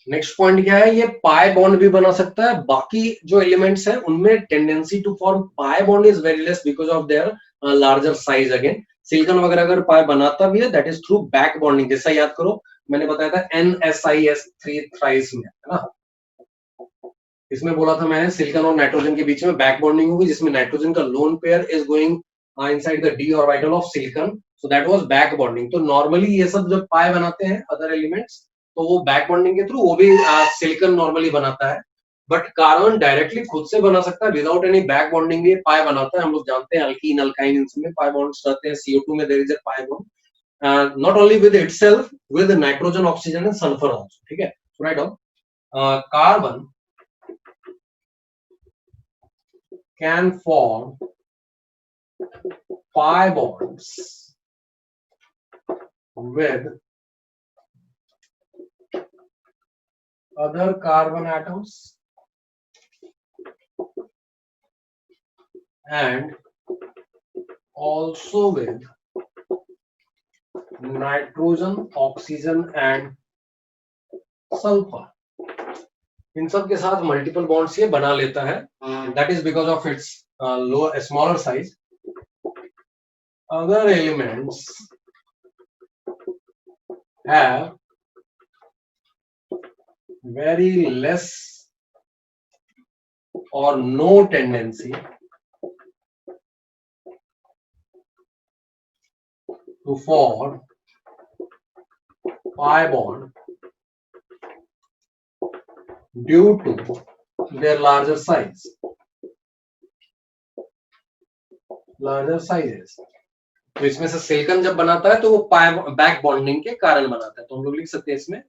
Next point क्या है, ये पाई बॉन्ड भी बना सकता है. बाकी जो एलिमेंट्स हैं उनमें tendency to form pi bond is very less because of their larger size. Again silicon वगैरह अगर पाई बनाता भी है, that is through back bonding. जैसा याद करो मैंने बताया था NSIS3 थ्राइस में, है ना, इसमें बोला था मैंने सिलिकॉन और नाइट्रोजन के बीच में बैक बॉन्डिंग होगी, जिसमें नाइट्रोजन का lone pair is going inside the d orbital of silicon. So that was back bonding. तो नॉर्मली ये सब जब पाई बनाते हैं अदर एलिमेंट्स, तो वो बैक बॉन्डिंग के थ्रू वो भी सिलिकॉन नॉर्मली बनाता है. बट कार्बन डायरेक्टली खुद से बना सकता है विदाउट एनी बैक बॉन्डिंग भी पाई बनाता है. हम लोग जानते हैं अल्कीन अल्काइन इनमें पाई बॉन्ड्स रहते हैं. CO2 में there is a pi bond, not only with itself, with nitrogen, oxygen and sulphur also. ठीक है, write down. Carbon can form pi bonds with other carbon atoms and also with nitrogen, oxygen and sulphur. इन सब के साथ मल्टीपल बॉन्ड्स ये बना लेता है, that is because of its low smaller size. Other elements have very less or no tendency to form pi bond due to their larger size. तो इसमें से सिलिकॉन जब बनाता है तो वो पाई बैक बॉन्डिंग के कारण बनाता है। तो हम लोग लिख सकते हैं इसमें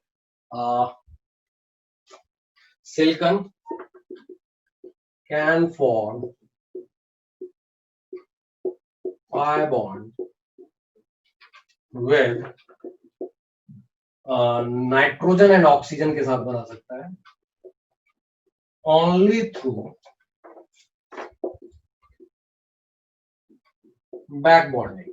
silicon can form pi bond with nitrogen and oxygen के साथ बना सकता है only through back bonding।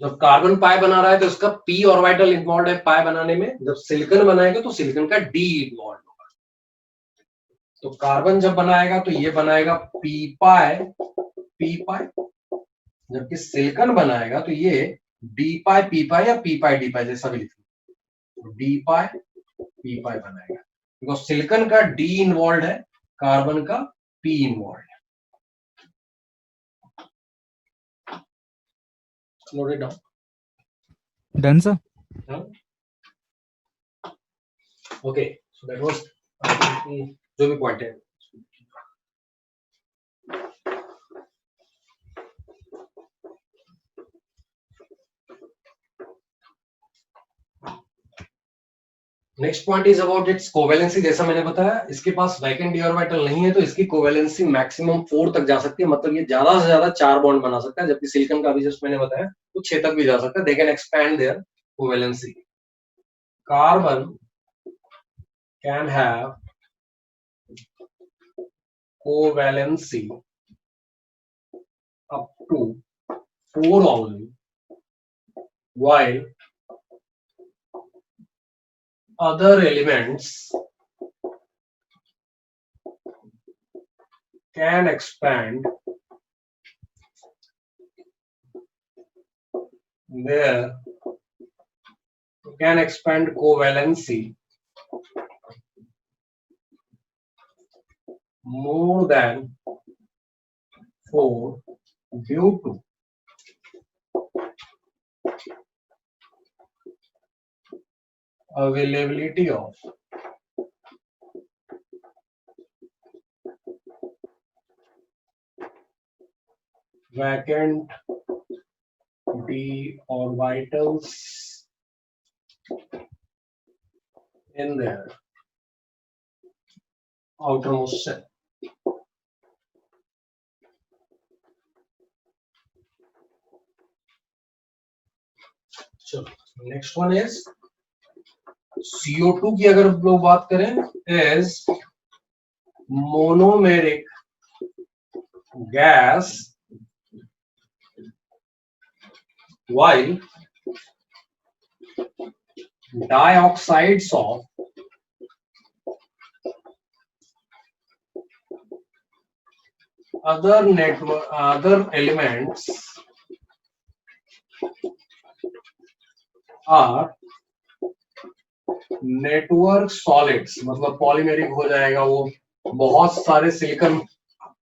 जब कार्बन पाई बना रहा है तो इसका पी ऑर्बिटल इन्वॉल्व है पाई बनाने में, जब सिलिकॉन बनाएगा तो सिलिकॉन का डी इन्वॉल्व होगा। तो कार्बन जब बनाएगा तो ये बनाएगा पी पाई, जबकि सिलिकॉन बनाएगा तो ये डी पाई पी पाई या पी पाई डी पाई जैसा भी लिखो, डी पाई पी पाई बनाएगा, बिकॉज सिलिकॉन का डी इन्वॉल्व है, कार्बन का पी इन्वॉल्व है। Note it down. Done, sir. Okay, so that was जो भी पॉइंट है। Next point is about it's covalency. जैसा मैंने बताया इसके पास वैकेंट डी ऑर्बिटल नहीं है तो इसकी कोवेलेंसी मैक्सिमम 4 तक जा सकती है, मतलब ये ज्यादा से ज्यादा 4 बॉन्ड बना सकता है, जबकि सिलिकॉन का भी जस्ट मैंने बताया तो 6 तक भी जा सकता है। They can expand their covalency. Carbon can have covalency up to 4 only, while other elements can expand covalency more than 4 due to availability of vacant d orbitals in their outermost shell। चलो नेक्स्ट वन इज CO2 की अगर हम लोग बात करें is monomeric gas, while dioxides of other elements are network solids, मतलब पॉलीमेरिक हो जाएगा, वो बहुत सारे सिलिकॉन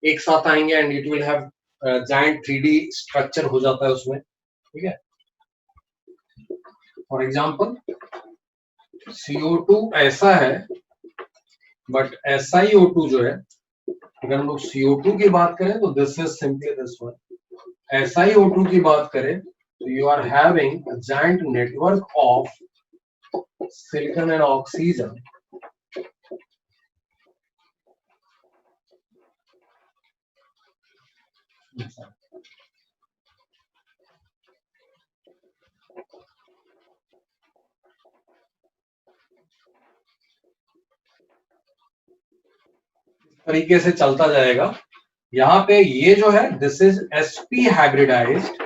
एक साथ आएंगे and it will have giant 3D structure हो जाता है उसमें, ठीक है। फॉर एग्जांपल CO2 ऐसा है, बट SiO2 जो है, अगर हम लोग CO2 की बात करें तो this is simply this one. SiO2 की बात करें तो you are having a giant network of silicon and oxygen तरीके से चलता जाएगा। यहाँ पे ये जो है दिस इज sp हाइब्रिडाइज्ड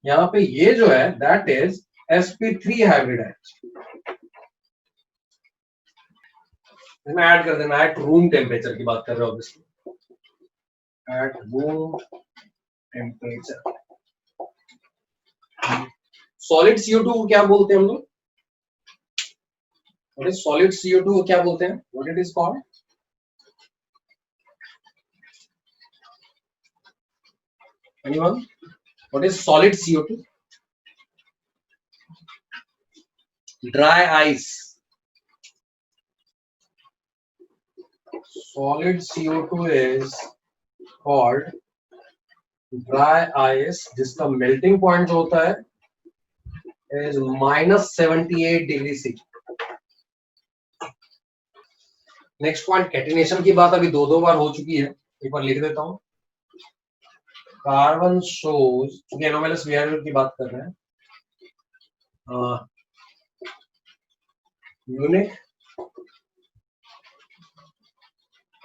यहाँ पे ये जो है दैट इज sp3 हाइब्रिड है, इसमें ऐड कर देना एट रूम टेम्परेचर की बात कर रहे हो obviously, at room temperature. Solid CO2 को क्या बोलते हैं हम लोग? व्हाट इज सॉलिड CO2 को क्या बोलते हैं? What it is called? Anyone? What is solid CO2? Dry ice. Solid CO2 is called dry ice, जिसका मेल्टिंग पॉइंट जो होता है is -78 degree C. Next point catenation की बात अभी दो बार हो चुकी है, एक बार लिख देता हूं। कार्बन शोज, क्योंकि एनोमैलस बिहेवियर की बात कर रहे हैं, unique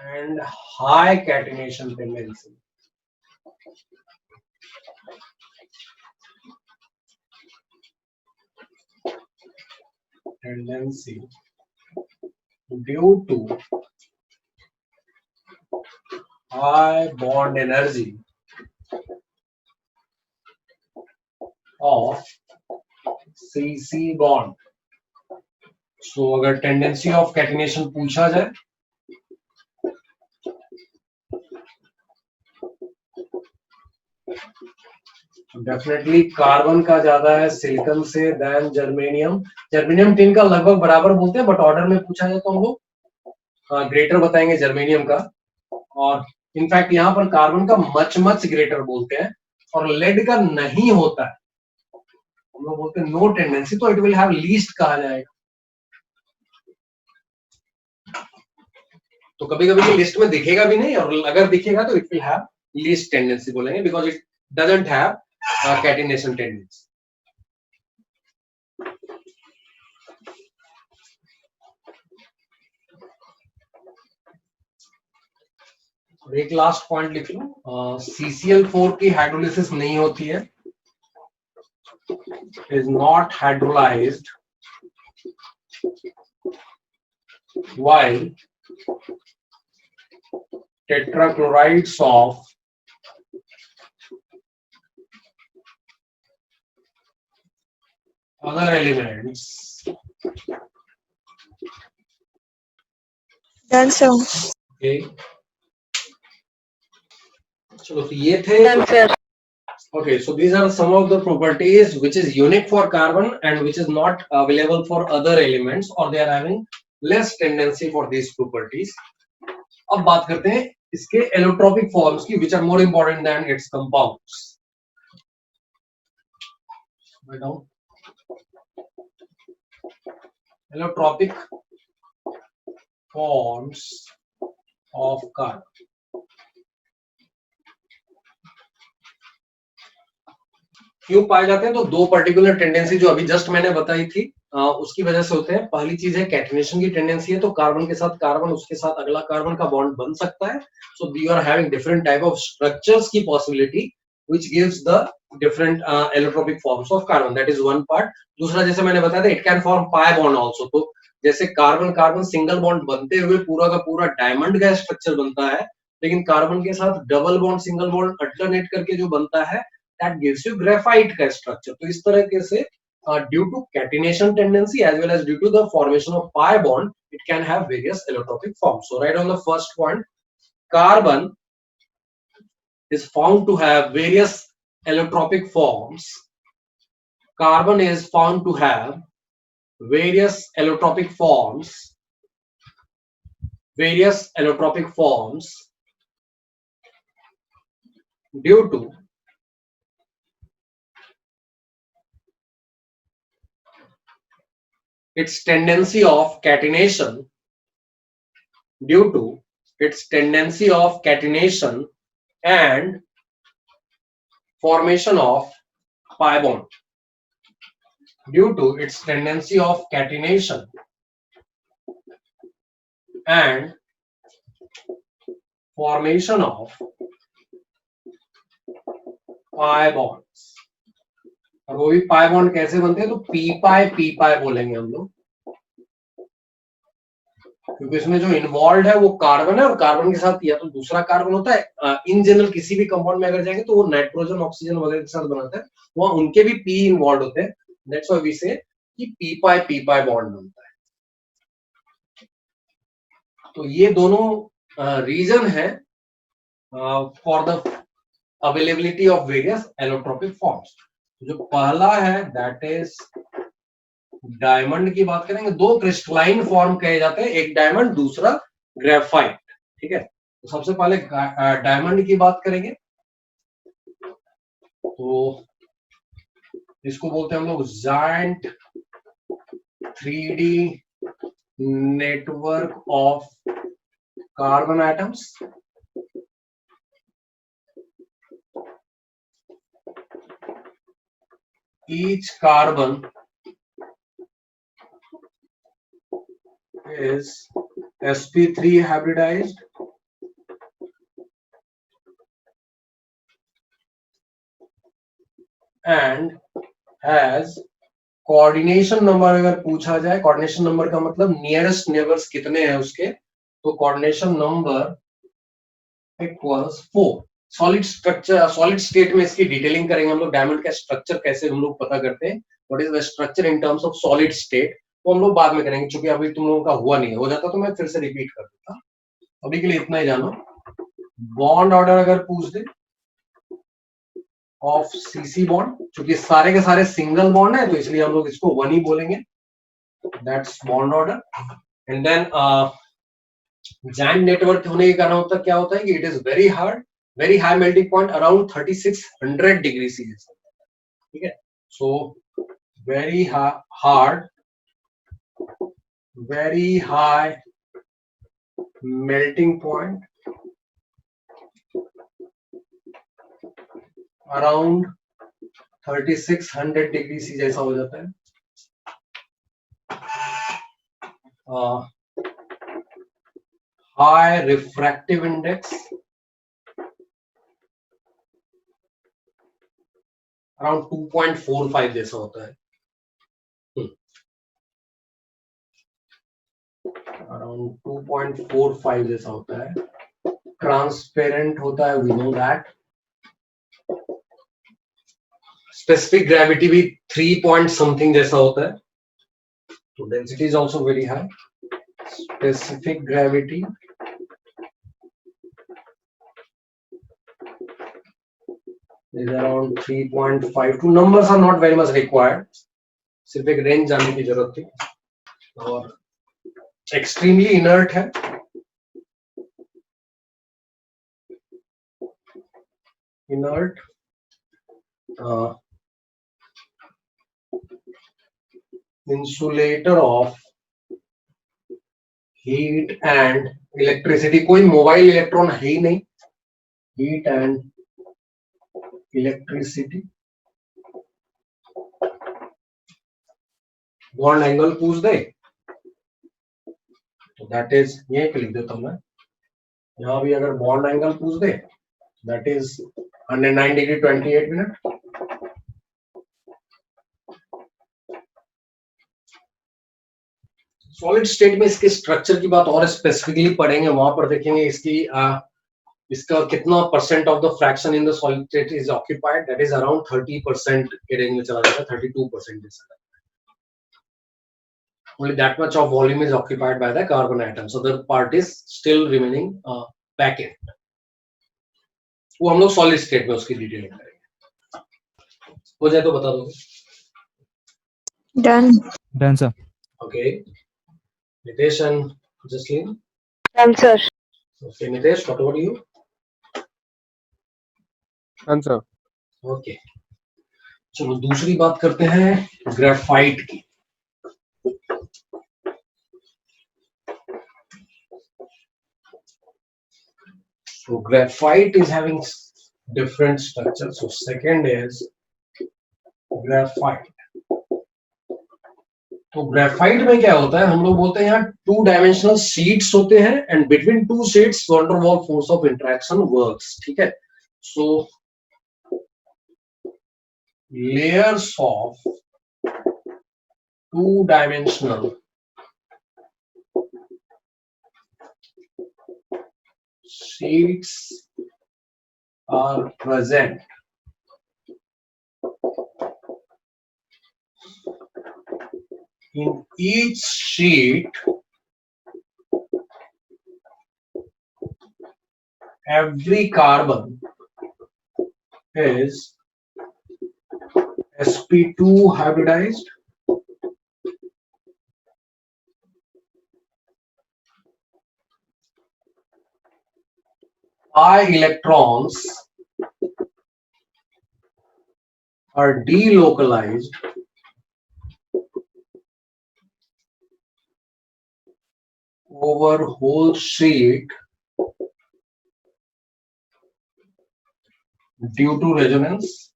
and high catenation tendency. Due to high bond energy of CC bond। सो अगर टेंडेंसी ऑफ कैटिनेशन पूछा जाए डेफिनेटली कार्बन का ज्यादा है सिलिकॉन से देन जर्मेनियम। जर्मेनियम टिन का लगभग बराबर बोलते हैं, बट ऑर्डर में पूछा जाए तो हम लोग ग्रेटर बताएंगे जर्मेनियम का, और इनफैक्ट यहाँ पर कार्बन का मच ग्रेटर बोलते हैं, और लेड का नहीं होता है, हम लोग बोलते हैं नो टेंडेंसी, तो इट विल हैव लीस्ट कहा जाएगा। तो कभी कभी ये लिस्ट में दिखेगा भी नहीं, और अगर दिखेगा तो it will have least tendency बोलेंगे, because it doesn't have catenation tendency. एक लास्ट पॉइंट लिख लो, CCl4 की हाइड्रोलिसिस नहीं होती है, is not hydrolyzed while tetrachlorides of other elements Done, sir. okay। चलो तो ये थे। Done, sir. Okay, so these are some of the properties which is unique for carbon and which is not available for other elements, or they are having less tendency for these properties। अब बात करते हैं इसके एलोट्रोपिक फॉर्म्स की, which are more important than its compounds। Allotropic forms of carbon। क्यों पाए जाते हैं? तो दो पर्टिकुलर टेंडेंसी जो अभी जस्ट मैंने बताई थी उसकी वजह से होते हैं। पहली चीज है कैटिनेशन की टेंडेंसी है, तो कार्बन के साथ कार्बन, उसके साथ अगला कार्बन का बॉन्ड बन सकता है। So you are having different type of structures की possibility which gives the different allotropic forms of carbon, that is one part। दूसरा जैसे मैंने बताया था, it can form pi bond also। तो जैसे कार्बन कार्बन सिंगल बॉन्ड बनते हुए पूरा का पूरा डायमंड का स्ट्रक्चर बनता है, लेकिन कार्बन के साथ double bond single bond alternate करके जो बनता है that gives you graphite का स्ट्रक्चर। तो इस तरह से due to catenation tendency as well as due to the formation of pi bond, it can have various allotropic forms। So right on the first point, carbon is found to have various allotropic forms। Carbon is found to have various allotropic forms, due to its tendency of catenation, and formation of pi bond। Due to its tendency of catenation and formation of pi bonds। और वो भी पाई बॉन्ड कैसे बनते हैं, तो पी पाई बोलेंगे हम लोग, क्योंकि इसमें जो इन्वॉल्व है वो कार्बन है और कार्बन के साथ या तो दूसरा कार्बन होता है। इन जनरल किसी भी कंपाउंड में अगर जाएंगे तो वो नाइट्रोजन ऑक्सीजन वगैरह के साथ बनाता है, वहां उनके भी पी इन्वॉल्व होते हैं, दैट्स व्हाई वी से कि पी पाई बॉन्ड बनता है। तो ये दोनों रीजन है for the availability of various allotropic forms. जो पहला है दैट इज डायमंड की बात करेंगे, दो क्रिस्टलाइन फॉर्म कहे जाते हैं, एक डायमंड दूसरा ग्रेफाइट, ठीक है। तो सबसे पहले डायमंड की बात करेंगे, तो इसको बोलते हैं हम लोग giant 3D network of carbon atoms. Each carbon is sp3 hybridized and has coordination number. अगर पूछा जाए कोऑर्डिनेशन नंबर का मतलब नियरेस्ट नेबर्स कितने हैं उसके, तो coordination number equals 4। Solid structure, solid state में इसकी डिटेलिंग करेंगे हम लोग, डायमंड का स्ट्रक्चर कैसे हम लोग पता करते हैं, what is the structure in terms of solid state, वो हम लोग बाद में करेंगे, क्योंकि अभी तुम लोगों का हुआ नहीं है, हो जाता तो मैं फिर से रिपीट कर देता। अभी के लिए इतना ही जानो। बॉन्ड ऑर्डर अगर पूछ दे ऑफ सीसी बॉन्ड, क्योंकि सारे के सारे सिंगल बॉन्ड है तो इसलिए हम लोग इसको 1 ही बोलेंगे, that's bond order. And then giant network होने के कारण होता क्या होता है कि it is very hard, very high melting point around 3600 degree Celsius, ठीक है। So very hard, very high melting point around 3600 degree C जैसा हो जाता है। हाई रिफ्रैक्टिव इंडेक्स अराउंड 2.45 जैसा होता है, अराउंड 2.45 जैसा होता है। ट्रांसपेरेंट होता है, we know that. Specific gravity भी 3 पॉइंट समथिंग जैसा होता है, तो density is also very high. Specific gravity is around 3.52. numbers are not very much required, सिर्फ एक रेंज जानने की जरूरत थी। और एक्सट्रीमली इनर्ट है, inert insulator of heat and electricity. कोई मोबाइल इलेक्ट्रॉन है ही नहीं, heat and electricity. Bond angle पूछ दे तो दैट इज, ये लिख देता हूं मैं, यहां भी अगर बॉन्ड एंगल पूछ दे that is 109 degree 28 minute. Solid state में इसके स्ट्रक्चर की बात और स्पेसिफिकली पढ़ेंगे, वहां पर देखेंगे इसकी इसका कितना percent of the fraction in the solid state is occupied, that is around 30% के रेंज में चला जाता है, 32% जैसा। Only that much of volume is occupied by the carbon atoms, so the part is still remaining vacant. वो हम लोग सॉलिड स्टेट में उसकी डिटेलिंग करेंगे। हो जाए तो बता दोगे? Done, sir. Okay. Nitesh and Jasleen? Done, sir. Okay, Nitesh, what about you? Answer. Okay. चलो दूसरी बात करते हैं ग्रेफाइट की। So graphite is having different structures. So second is graphite. तो ग्रेफाइट में क्या होता है, हम लोग बोलते हैं यहाँ 2 डायमेंशनल शीट्स होते हैं and between 2 sheets van der Waals force of interaction works, ठीक है। सो layers of two-dimensional sheets are present in each sheet. Every carbon is sp2 hybridized. Pi electrons are delocalized over whole sheet due to resonance.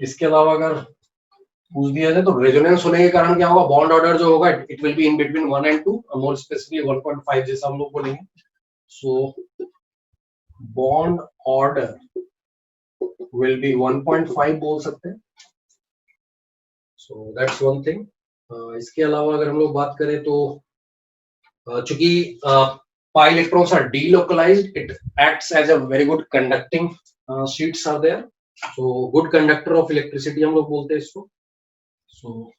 इसके अलावा अगर पूछ दिया जाए तो रेजोनेंस होने के कारण क्या होगा, बॉन्ड ऑर्डर जो होगा it will be in between 1 and 2, more specifically 1.5 जैसा हम लोग बोलेंगे. So bond order will be 1.5 बोल सकते हैं. So that's one thing. इसके अलावा अगर हम लोग बात करें तो चूंकि pi electrons are delocalized, it acts as a very good conducting sheets are there. So good conductor of electricity हम लोग बोलते हैं इसको. So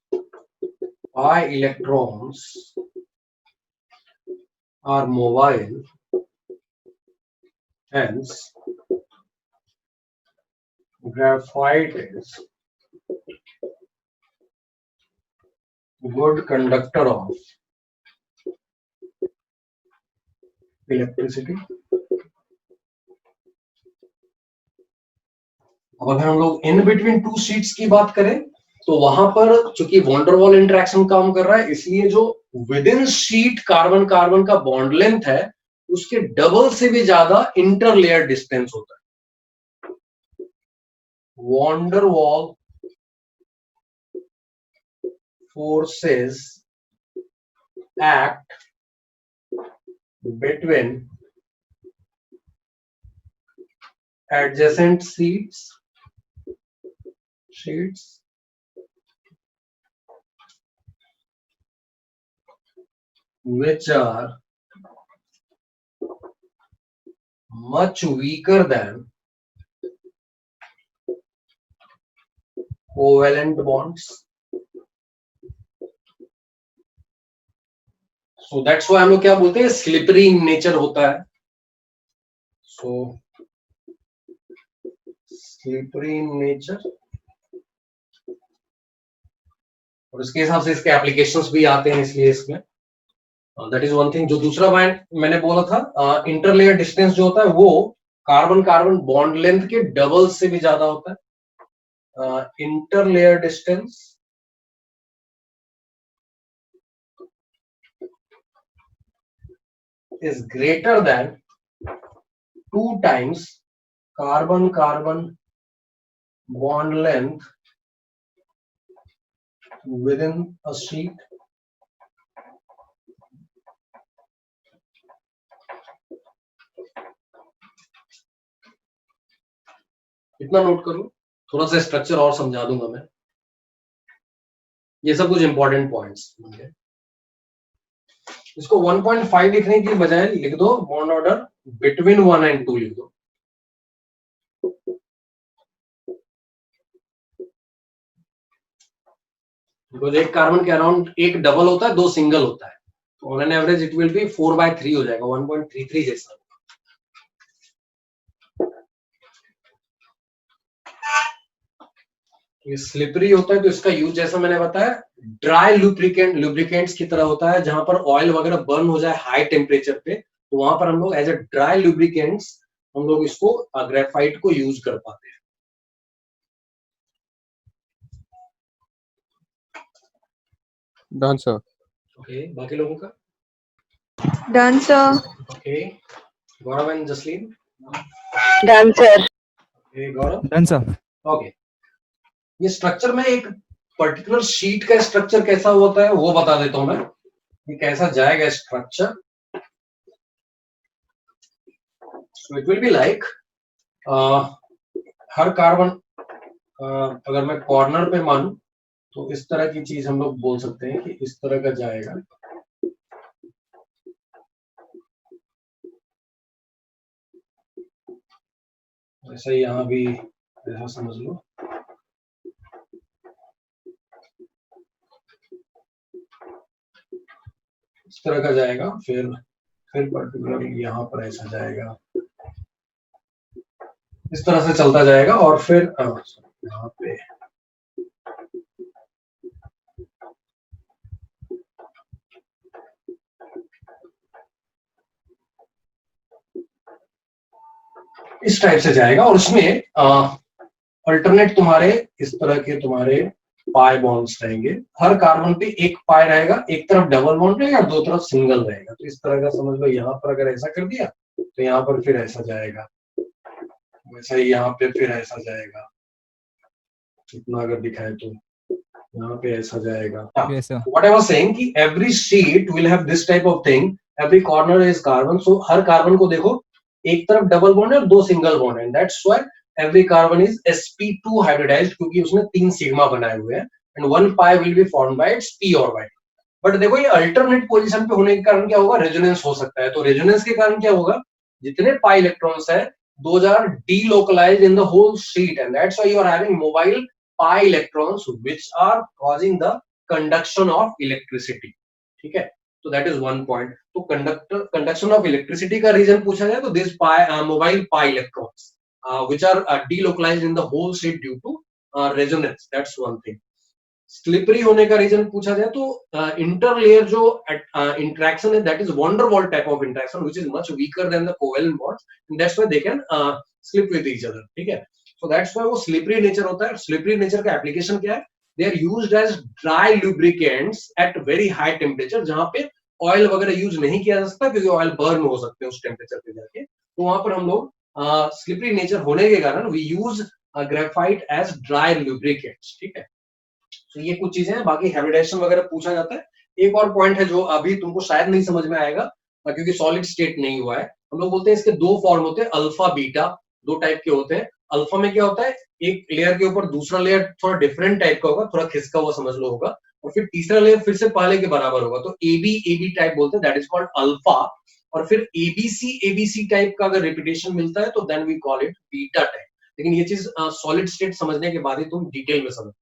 pi electrons are mobile, hence graphite is good conductor of electricity. अब अगर हम लोग इन बिटवीन टू शीट्स की बात करें तो वहां पर चूंकि वॉन्डरवॉल इंटरेक्शन काम कर रहा है, इसलिए जो with in sheet carbon carbon का बॉन्ड लेंथ है उसके डबल से भी ज्यादा इंटरलेयर डिस्टेंस होता है. Van der Waals forces act between adjacent sheets which are much weaker than covalent bonds. So that's why हम लोग क्या बोलते हैं, स्लिपरी इन नेचर होता है. सो स्लिपरी इन नेचर, और इसके हिसाब से इसके एप्लीकेशंस भी आते हैं, इसलिए इसमें दैट इज वन थिंग. जो दूसरा पॉइंट मैंने बोला था, इंटरलेयर डिस्टेंस जो होता है वो कार्बन कार्बन बॉन्ड लेंथ के डबल से भी ज्यादा होता है. Interlayer distance is greater than 2 times carbon carbon bond length within a sheet. इतना नोट करो, थोड़ा सा स्ट्रक्चर और समझा दूंगा मैं. ये सब कुछ इंपॉर्टेंट पॉइंट्स. इसको 1.5 लिखने की बजाय लिख दो बॉन्ड ऑर्डर बिटवीन 1 and 2 लिख दो. बिकॉज एक कार्बन के अराउंड एक डबल होता है, 2 सिंगल होता है, तो on an average it will B 4/3 हो जाएगा, 1.33 जैसा. ये स्लिपरी होता है तो इसका यूज जैसा मैंने बताया ड्राई लुब्रिकेंट्स की तरह होता है. जहां पर ऑयल वगैरह बर्न हो जाए हाई टेम्परेचर पे, तो वहां पर हम लोग एज ए ड्राई लुब्रिकेंट्स हम लोग इसको ग्रेफाइट को यूज कर पाते हैं. Done sir. ओके, बाकी लोगों का Done, sir. Okay. Gaurav and Jasleen. Done, sir. Okay Gaurav. Done, sir. Okay. ये स्ट्रक्चर में एक पर्टिकुलर शीट का स्ट्रक्चर कैसा होता है वो बता देता हूं मैं. ये कैसा जाएगा structure. So it will be like her carbon अगर मैं कॉर्नर पे मानूं तो इस तरह की चीज हम लोग बोल सकते हैं कि इस तरह का जाएगा। ऐसा ही यहाँ भी ऐसा समझ लो। इस तरह का जाएगा, फिर पर्टिकुलरली यहाँ पर ऐसा जाएगा, इस तरह से चलता जाएगा और फिर यहाँ पे इस टाइप से जाएगा और उसमें अल्टरनेट तुम्हारे इस तरह के तुम्हारे पाई बॉन्ड्स रहेंगे। हर कार्बन पे एक पाई रहेगा, एक तरफ डबल बॉन्ड रहेगा, दो तरफ सिंगल रहेगा। तो इस तरह का समझ लो। यहाँ पर अगर ऐसा कर दिया तो यहाँ पर फिर ऐसा जाएगा, वैसा ही यहाँ पे फिर ऐसा जाएगा। इतना अगर दिखाए तो यहाँ पे ऐसा जाएगा। Yes, sir. What I was saying कि every sheet will have this type of thing. Every corner is carbon. So her carbon को देखो, एक तरफ डबल बॉन्ड है और दो सिंगल बॉन्ड है। That's why every carbon is sp2 hybridized, क्योंकि उसने 3 सिग्मा बनाए हुए हैं। And one pi will be formed by its p orbital. But देखो ये अल्टरनेट पोजीशन पे होने के कारण क्या होगा, रेजोनेंस हो सकता है। तो रेजोनेंस के कारण क्या होगा, जितने पाई इलेक्ट्रॉन्स है those are delocalized in the whole sheet, and that's why you are having mobile pi electrons which are causing the conduction of electricity. ठीक है, तो that is one point. तो conduction of electricity का रीजन पूछा जाए तो this mobile pi electrons which are delocalized in the whole sheet due to resonance. That's one thing. Slippery होने का रीजन पूछा जाए तो इंटरलेयर जो इंटरेक्शन है that is van der Waals type of interaction which is much weaker than the covalent bonds, and that's why they can slip with each other. ठीक है, सो दैट्स व्हाई वो स्लिपरी नेचर होता है। स्लिपरी नेचर का एप्लीकेशन क्या है, they are used as dry lubricants at very high temperature, जहां पे ऑयल वगैरह यूज नहीं किया जा सकता क्योंकि ऑयल बर्न हो सकते हैं उस टेम्परेचर पे जाके। तो वहां पर हम लोग स्लिपरी नेचर होने के कारण we use graphite as dry lubricants. ठीक है, तो ये कुछ चीजें हैं। बाकी हाइब्रिडाइजेशन वगैरह पूछा जाता है। एक और पॉइंट है जो अभी तुमको शायद नहीं समझ में आएगा क्योंकि सॉलिड स्टेट नहीं हुआ है। हम लोग बोलते हैं इसके दो फॉर्म होते हैं, अल्फा बीटा, दो टाइप के होते हैं। अल्फा में क्या होता है, एक लेयर के ऊपर दूसरा लेयर थोड़ा डिफरेंट टाइप का होगा, थोड़ा खिसका हुआ समझ लो होगा, और फिर तीसरा लेयर फिर से पहले के बराबर होगा, तो एबी टाइप बोलते हैं, दैट इज कॉल्ड अल्फा। और फिर एबीसी टाइप का अगर रिपीटेशन मिलता है तो then we call it beta type. लेकिन ये चीज सॉलिड स्टेट समझने के बाद ही तुम डिटेल में समझ।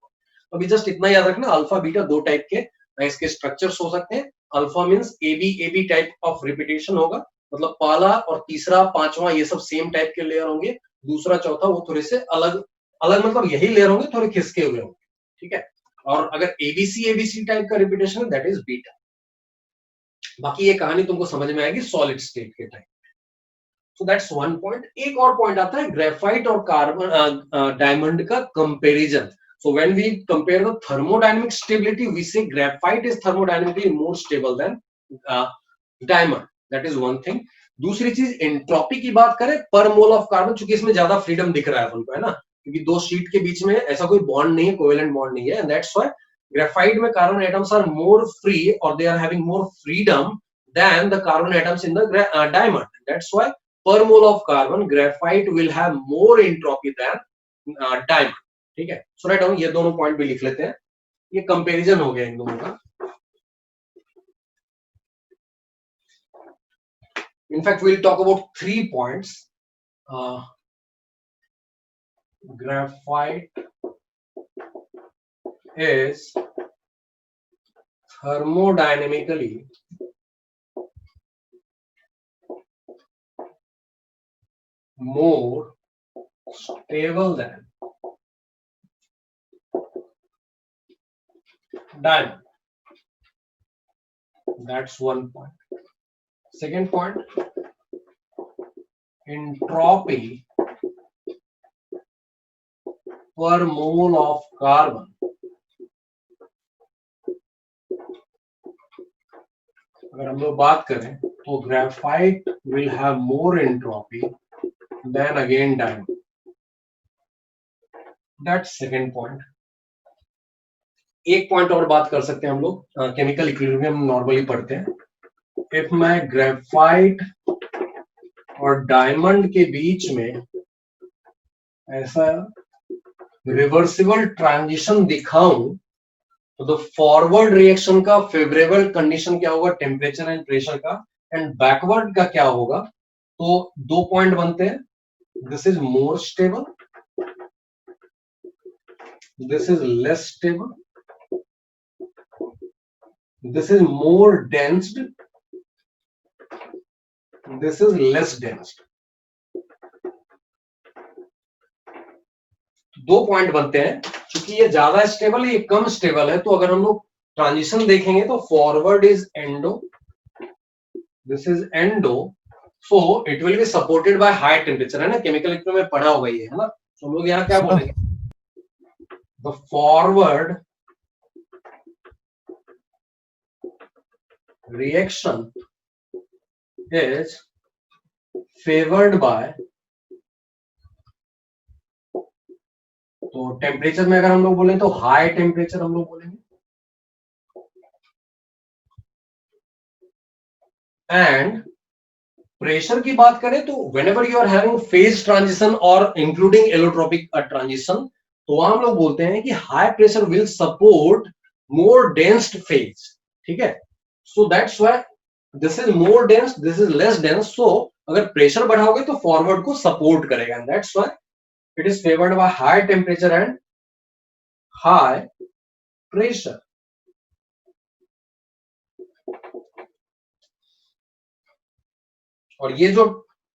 अभी जस्ट इतना याद रखना, अल्फा बीटा दो टाइप के इसके स्ट्रक्चर्स हो सकते हैं। Alpha means AB type of repetition होगा, मतलब पहला और तीसरा पांचवा ये सब सेम टाइप के लेयर होंगे, दूसरा चौथा वो थोड़े से अलग अलग, मतलब यही लेयर होंगे, थोड़े खिसके हुए होंगे। ठीक है, और अगर एबीसी टाइप का रिपीटेशन है दैट इज बीटा। बाकी ये कहानी तुमको समझ में आएगी सॉलिड स्टेट के type. So that's one point. एक और पॉइंट आता है ग्रेफाइट और कार्बन डायमंड का comparison. So when we compare the thermodynamic stability, we say graphite is thermodynamically more stable than diamond. That is one thing. दूसरी चीज एंट्रोपी की बात करें पर मोल ऑफ कार्बन, चूंकि इसमें ज्यादा फ्रीडम दिख रहा है अपन को, है ना, क्योंकि दो शीट के बीच में ऐसा कोई बॉन्ड नहीं है, कोवेलेंट बॉन्ड नहीं है, and that's why graphite में carbon atoms are more free or they are having more freedom than the carbon atoms in the diamond. That's why per mole of carbon graphite will have more entropy than diamond. ठीक है, सो राइट, हम ये दोनों पॉइंट भी लिख लेते हैं। ये कंपैरिजन हो गया इन दोनों का। In fact we will talk about 3 points. Graphite is thermodynamically more stable than diamond. That's one point. Second point, entropy per mole of carbon अगर हम लोग बात करें तो graphite will have more entropy than again diamond. That's second point. एक पॉइंट और बात कर सकते हैं हम लोग, केमिकल इक्विलिब्रियम नॉर्मली पढ़ते हैं। इफ माय ग्रेफाइट और डायमंड के बीच में ऐसा रिवर्सिबल ट्रांजिशन दिखाऊं तो द फॉरवर्ड रिएक्शन का फेवरेबल कंडीशन क्या होगा, टेम्परेचर एंड प्रेशर का, एंड बैकवर्ड का क्या होगा। तो 2 पॉइंट बनते हैं, this is more stable, this is less stable, this is more dense, this is less dense। 2 point बनते हैं, क्योंकि ये ज्यादा स्टेबल है, ये कम स्टेबल है। तो अगर हम लोग ट्रांजिशन देखेंगे तो forward is endo, this is endo, so it will be supported by high temperature, है ना, केमिकल इलेक्ट्रो में पढ़ा होगा ये, है ना। तो हम लोग यहाँ क्या बोलेंगे, the forward reaction is favored by, तो टेम्परेचर में अगर हम लोग बोले तो हाई टेम्परेचर हम लोग बोलेंगे, एंड प्रेशर की बात करें तो whenever you are having phase transition और including allotropic transition, तो वहां हम लोग बोलते हैं कि high pressure will support more dense phase, ठीक है। So that's why this is more dense, this is less dense. So अगर प्रेशर बढ़ाओगे तो फॉरवर्ड को सपोर्ट करेगा, and that's why it is favored by high temperature and high pressure. और ये जो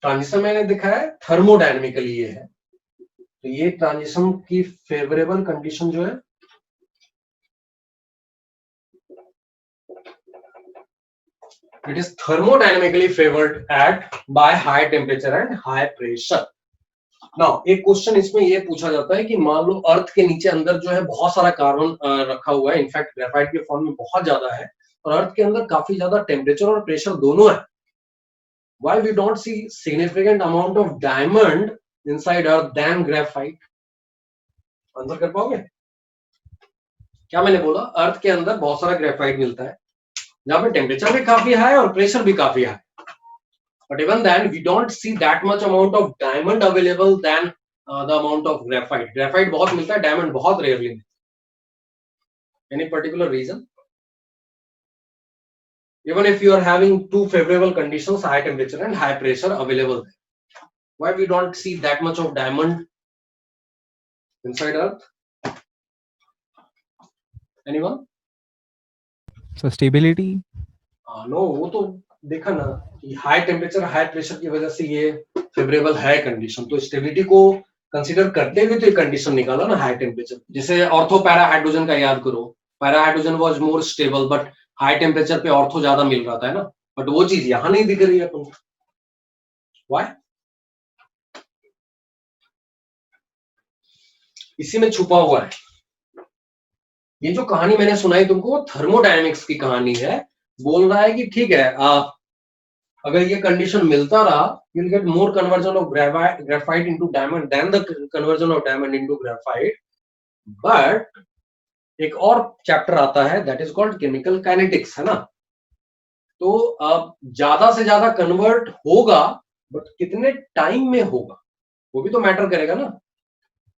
ट्रांजिशन मैंने दिखाया है थर्मोडायनेमिकली ये है, तो ये ट्रांजिशन की फेवरेबल कंडीशन जो है it is thermodynamically favored at by high temperature and high pressure. Now एक क्वेश्चन इसमें ये पूछा जाता है कि मान लो अर्थ के नीचे अंदर जो है बहुत सारा कार्बन रखा हुआ है, इनफैक्ट ग्रेफाइट के फॉर्म में बहुत ज्यादा है, और अर्थ के अंदर काफी ज्यादा टेम्परेचर और प्रेशर दोनों है। Why we don't see significant amount of diamond inside earth than graphite? Answer कर पाओगे? क्या मैंने बोला, अर्थ के अंदर बहुत सारा ग्रेफाइट मिलता है जहां पे टेम्परेचर भी काफी हाई और प्रेशर भी काफी high, but even then we don't see that much amount of diamond available then the amount of graphite. Graphite बहुत मिलता है, डायमंड बहुत रेयरली मिलता है। Any particular reason? Even if you are having two favorable conditions, high temperature and high pressure available, why we don't see that much of diamond inside earth? Anyone? So stability? No, वो तो देखा ना कि हाई टेम्परेचर हाई प्रेशर की वजह से ये फेवरेबल है कंडीशन, तो स्टेबिलिटी को कंसीडर करते हुए तो ये कंडीशन निकाला ना हाई टेम्परेचर। जैसे ऑर्थो पैरा हाइड्रोजन का याद करो, para hydrogen was more stable but high temperature पे ऑर्थो ज्यादा मिल रहा था, है ना, बट वो चीज यहां नहीं दिख रही है अपन। व्हाई? इसी में छुपा हुआ है। ये जो कहानी मैंने सुनाई तुमको वो थर्मोडायनेमिक्स की कहानी है। बोल रहा है कि ठीक है, अगर ये कंडीशन मिलता रहा, you'll get more conversion of graphite into diamond than the conversion of diamond into graphite. But एक और चैप्टर आता है that is called chemical kinetics, है ना। तो अब ज्यादा से ज्यादा कन्वर्ट होगा, बट कितने टाइम में होगा वो भी तो मैटर करेगा ना।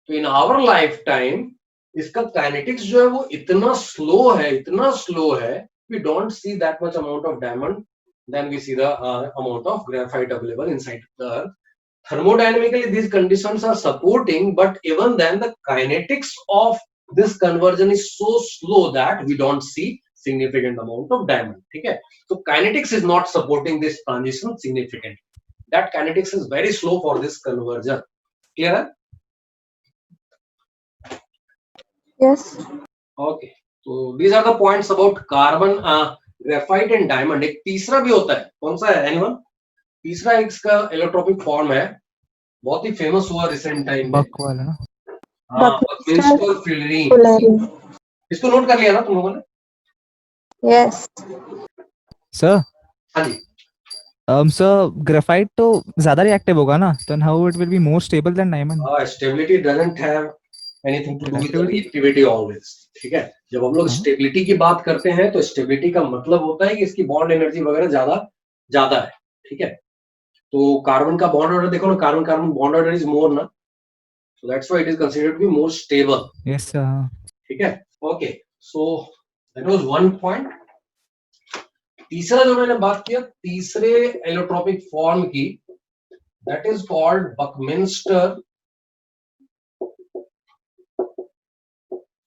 तो इन आवर लाइफ टाइम इसका काइनेटिक्स जो है वो इतना स्लो है, we don't see that much amount of diamond, then we see the amount of graphite available inside the earth. Thermodynamically these conditions are supporting, but even then the kinetics of this conversion is so slow that we don't see significant amount of diamond, ठीक है। So kinetics is not supporting this transition significantly. That kinetics is very slow for this conversion. Clear है? Yes. Okay. So these are the points about carbon, graphite and diamond. एक तीसरा भी होता है, कौन सा है anyone? तीसरा इसका इलेक्ट्रोपिक फॉर्म है, बहुत ही फेमस हुआ रिसेंट टाइम में, बक वाला ना? बकमिंस्टर फ्यूलरीन। Fullerene. इसको नोट कर लिया ना तुम लोगों ने? Yes. Sir, हाँ जी। sir, graphite तो ज्यादा रिएक्टिव होगा ना, then how it will be more stable than diamond? Stability doesn't have anything to do with the reactivity always, ठीक है। जब हम लोग स्टेबिलिटी की बात करते हैं तो स्टेबिलिटी का मतलब होता है कि इसकी बॉन्ड एनर्जी वगैरह ज्यादा है, ठीक है। तो कार्बन का बॉन्ड ऑर्डर देखो ना, carbon carbon bond order is more ना, so that's why it is considered to be more stable. Yes, sir. ठीक है, okay, so that was one point. तीसरा जो मैंने बात किया तीसरे एलोट्रोपिक फॉर्म की, दैट इज कॉल्ड बकमिंस्टर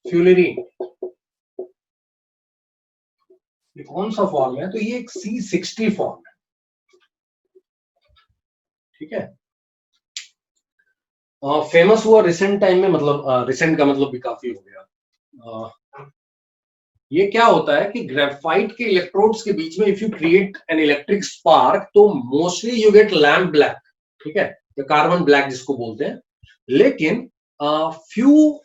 फ्यूलरीन. ये कौन सा फॉर्म है? तो ये एक C60 फॉर्म है. ठीक है, फेमस हुआ रिसेंट टाइम में, मतलब रिसेंट का मतलब भी काफी हो गया. ये क्या होता है कि ग्रेफाइट के इलेक्ट्रोड्स के बीच में if you create an electric spark तो mostly you get lamp black. ठीक है, कार्बन ब्लैक जिसको बोलते हैं. लेकिन फ्यू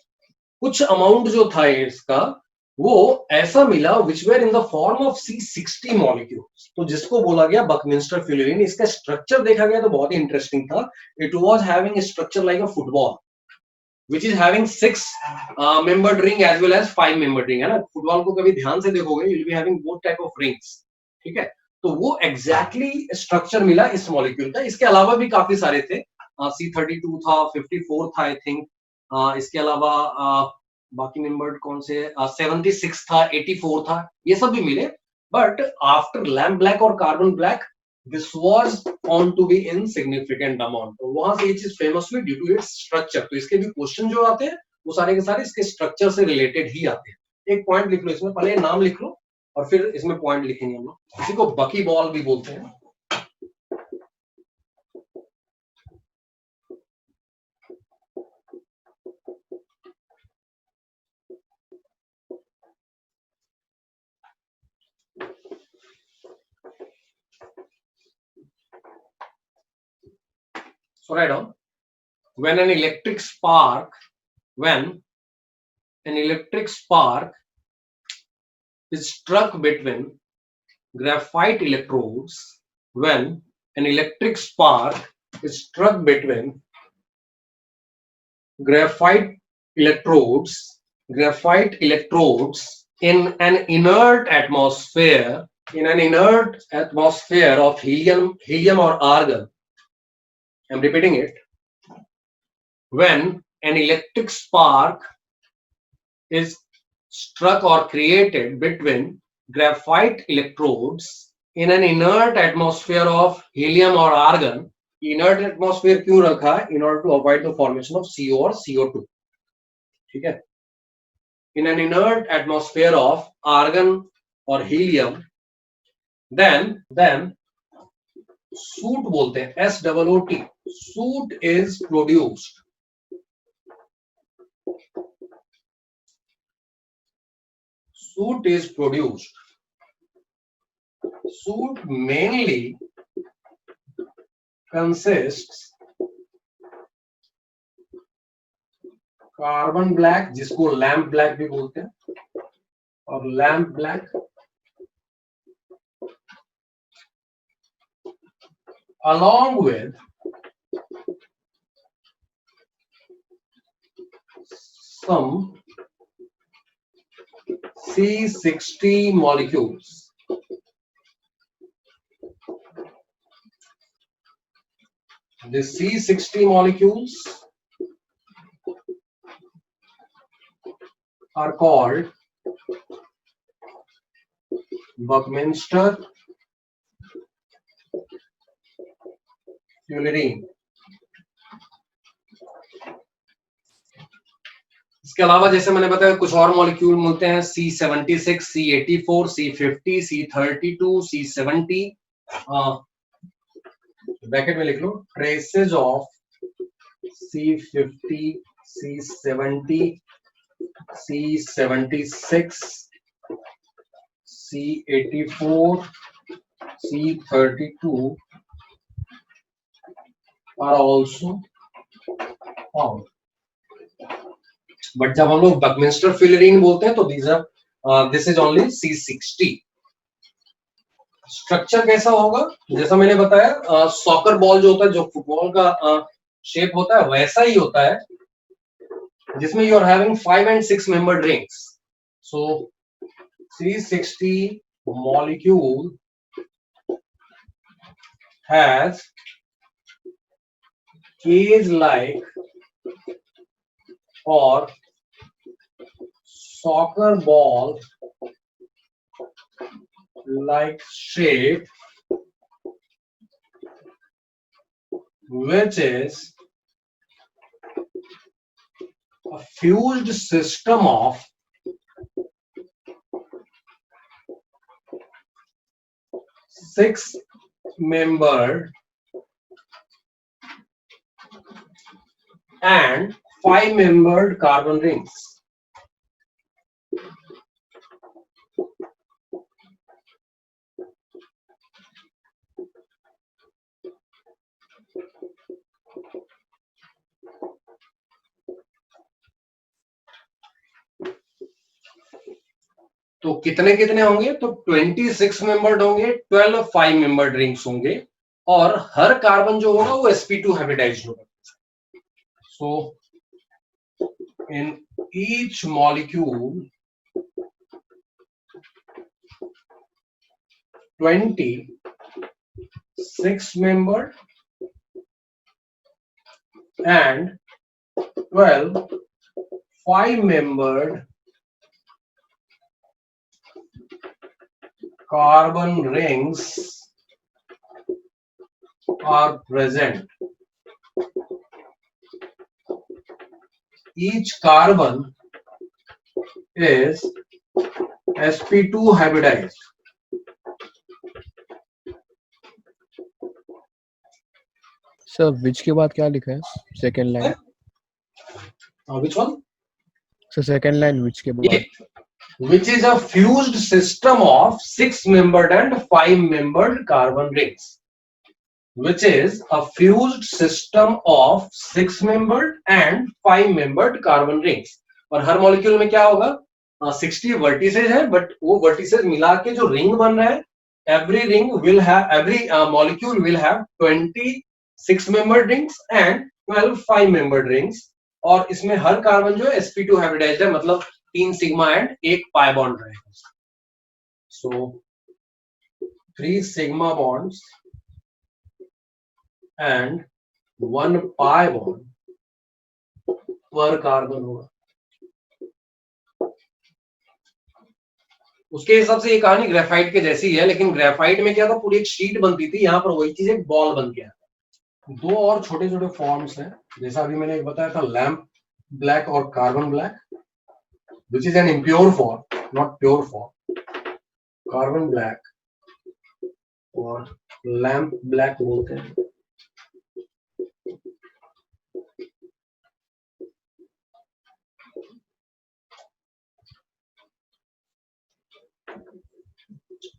कुछ अमाउंट जो था इसका वो ऐसा मिला विच where in the form of C60 molecules, तो जिसको बोला गया बकमिंस्टर फ्यूलरीन. इसका स्ट्रक्चर देखा गया तो बहुत ही इंटरेस्टिंग था. It was having a structure like a football which is having 6 membered ring as well as 5 membered ring, है ना. फुटबॉल को कभी ध्यान से देखोगे you will be having both type of rings. ठीक है, तो वो एग्जैक्टली स्ट्रक्चर मिला इस मॉलिक्यूल का. इसके अलावा भी काफी सारे थे, C32 था, 54 था आई थिंक. इसके अलावा बाकी मेंबर्ड कौन से, 76 था, 84 था, ये सब भी मिले. बट आफ्टर लैम्प ब्लैक और carbon black this was found to be in significant amount. तो वहां से ये चीज फेमस हुई ड्यू टू इट्स स्ट्रक्चर. तो इसके भी क्वेश्चन जो आते हैं वो सारे के सारे इसके स्ट्रक्चर से रिलेटेड ही आते हैं. एक पॉइंट लिख लो इसमें, पहले नाम लिख लो और फिर इसमें पॉइंट लिखेंगे हम लोग. इसी को बकी बॉल भी बोलते हैं. So write down, when an electric spark is struck between graphite electrodes, when an electric spark is struck between graphite electrodes in an inert atmosphere of helium or argon. I'm repeating it. When an electric spark is struck or created between graphite electrodes in an inert atmosphere of helium or argon. Inert atmosphere क्यों रखा है? In order to avoid the formation of CO or CO2. ठीक है, in an inert atmosphere of argon or helium, then soot बोलते हैं, SOOT. Soot is produced. Soot is produced. Soot mainly consists carbon black, जिसको लैम्प ब्लैक भी बोलते हैं, और lamp black along with some C60 molecules. The C60 molecules are called Buckminster फ्यूलरीन. इसके अलावा जैसे मैंने बताया कुछ और मॉलिक्यूल मिलते हैं, C76, C84, C50, C32, C70. Bracket में लिख लो, traces of C50, C70, C76, C84, C32 are also found. But जब हम लोग बकमिंस्टर फ्यूलरीन बोलते हैं तो this is only C60. Structure कैसा होगा? जैसा मैंने बताया, सॉकर बॉल जो होता है, जो फुटबॉल का शेप होता है, वैसा ही होता है, जिसमें you are having 5 and 6 membered rings. So C60 molecule has cage like or soccer ball like shape, which is a fused system of six-membered and five-membered carbon rings. तो कितने कितने होंगे? तो 26 मेंबर्ड होंगे, 12 5 मेंबर्ड रिंग्स होंगे और हर कार्बन जो होगा वो sp2 हाइब्रिडाइज्ड होगा. So in each molecule 26 membered and 12 5 membered carbon rings are present. Each carbon is sp2 hybridized. Sir which के बाद क्या लिखा है? Second line. Which one? Sir second line which के बाद. Which is a fused system of 6-membered and 5-membered carbon rings. Which is a fused system of 6-membered and 5-membered carbon rings. और हर मॉलिक्यूल में क्या होगा? 60 वर्टिसेज है, बट वो वर्टिसेज मिला के जो रिंग बन रहा है, every molecule will have 26-membered rings and 12 5-membered rings. और इसमें हर कार्बन जो है sp2 हाइब्रिडाइज्ड है, मतलब 3 सिग्मा एंड 1 पाई बॉन्ड रहेगा. सो 3 sigma bonds and 1 pi bond पर कार्बन होगा. उसके हिसाब से ये कहानी ग्रेफाइट के जैसी है, लेकिन ग्रेफाइट में क्या था, पूरी एक शीट बनती थी, यहाँ पर वही चीज एक बॉल बन गया. दो और छोटे छोटे फॉर्म्स हैं, जैसा अभी मैंने बताया था लैम्प ब्लैक और carbon black, which is an impure form, not pure form. Carbon black और lamp black बोलते हैं.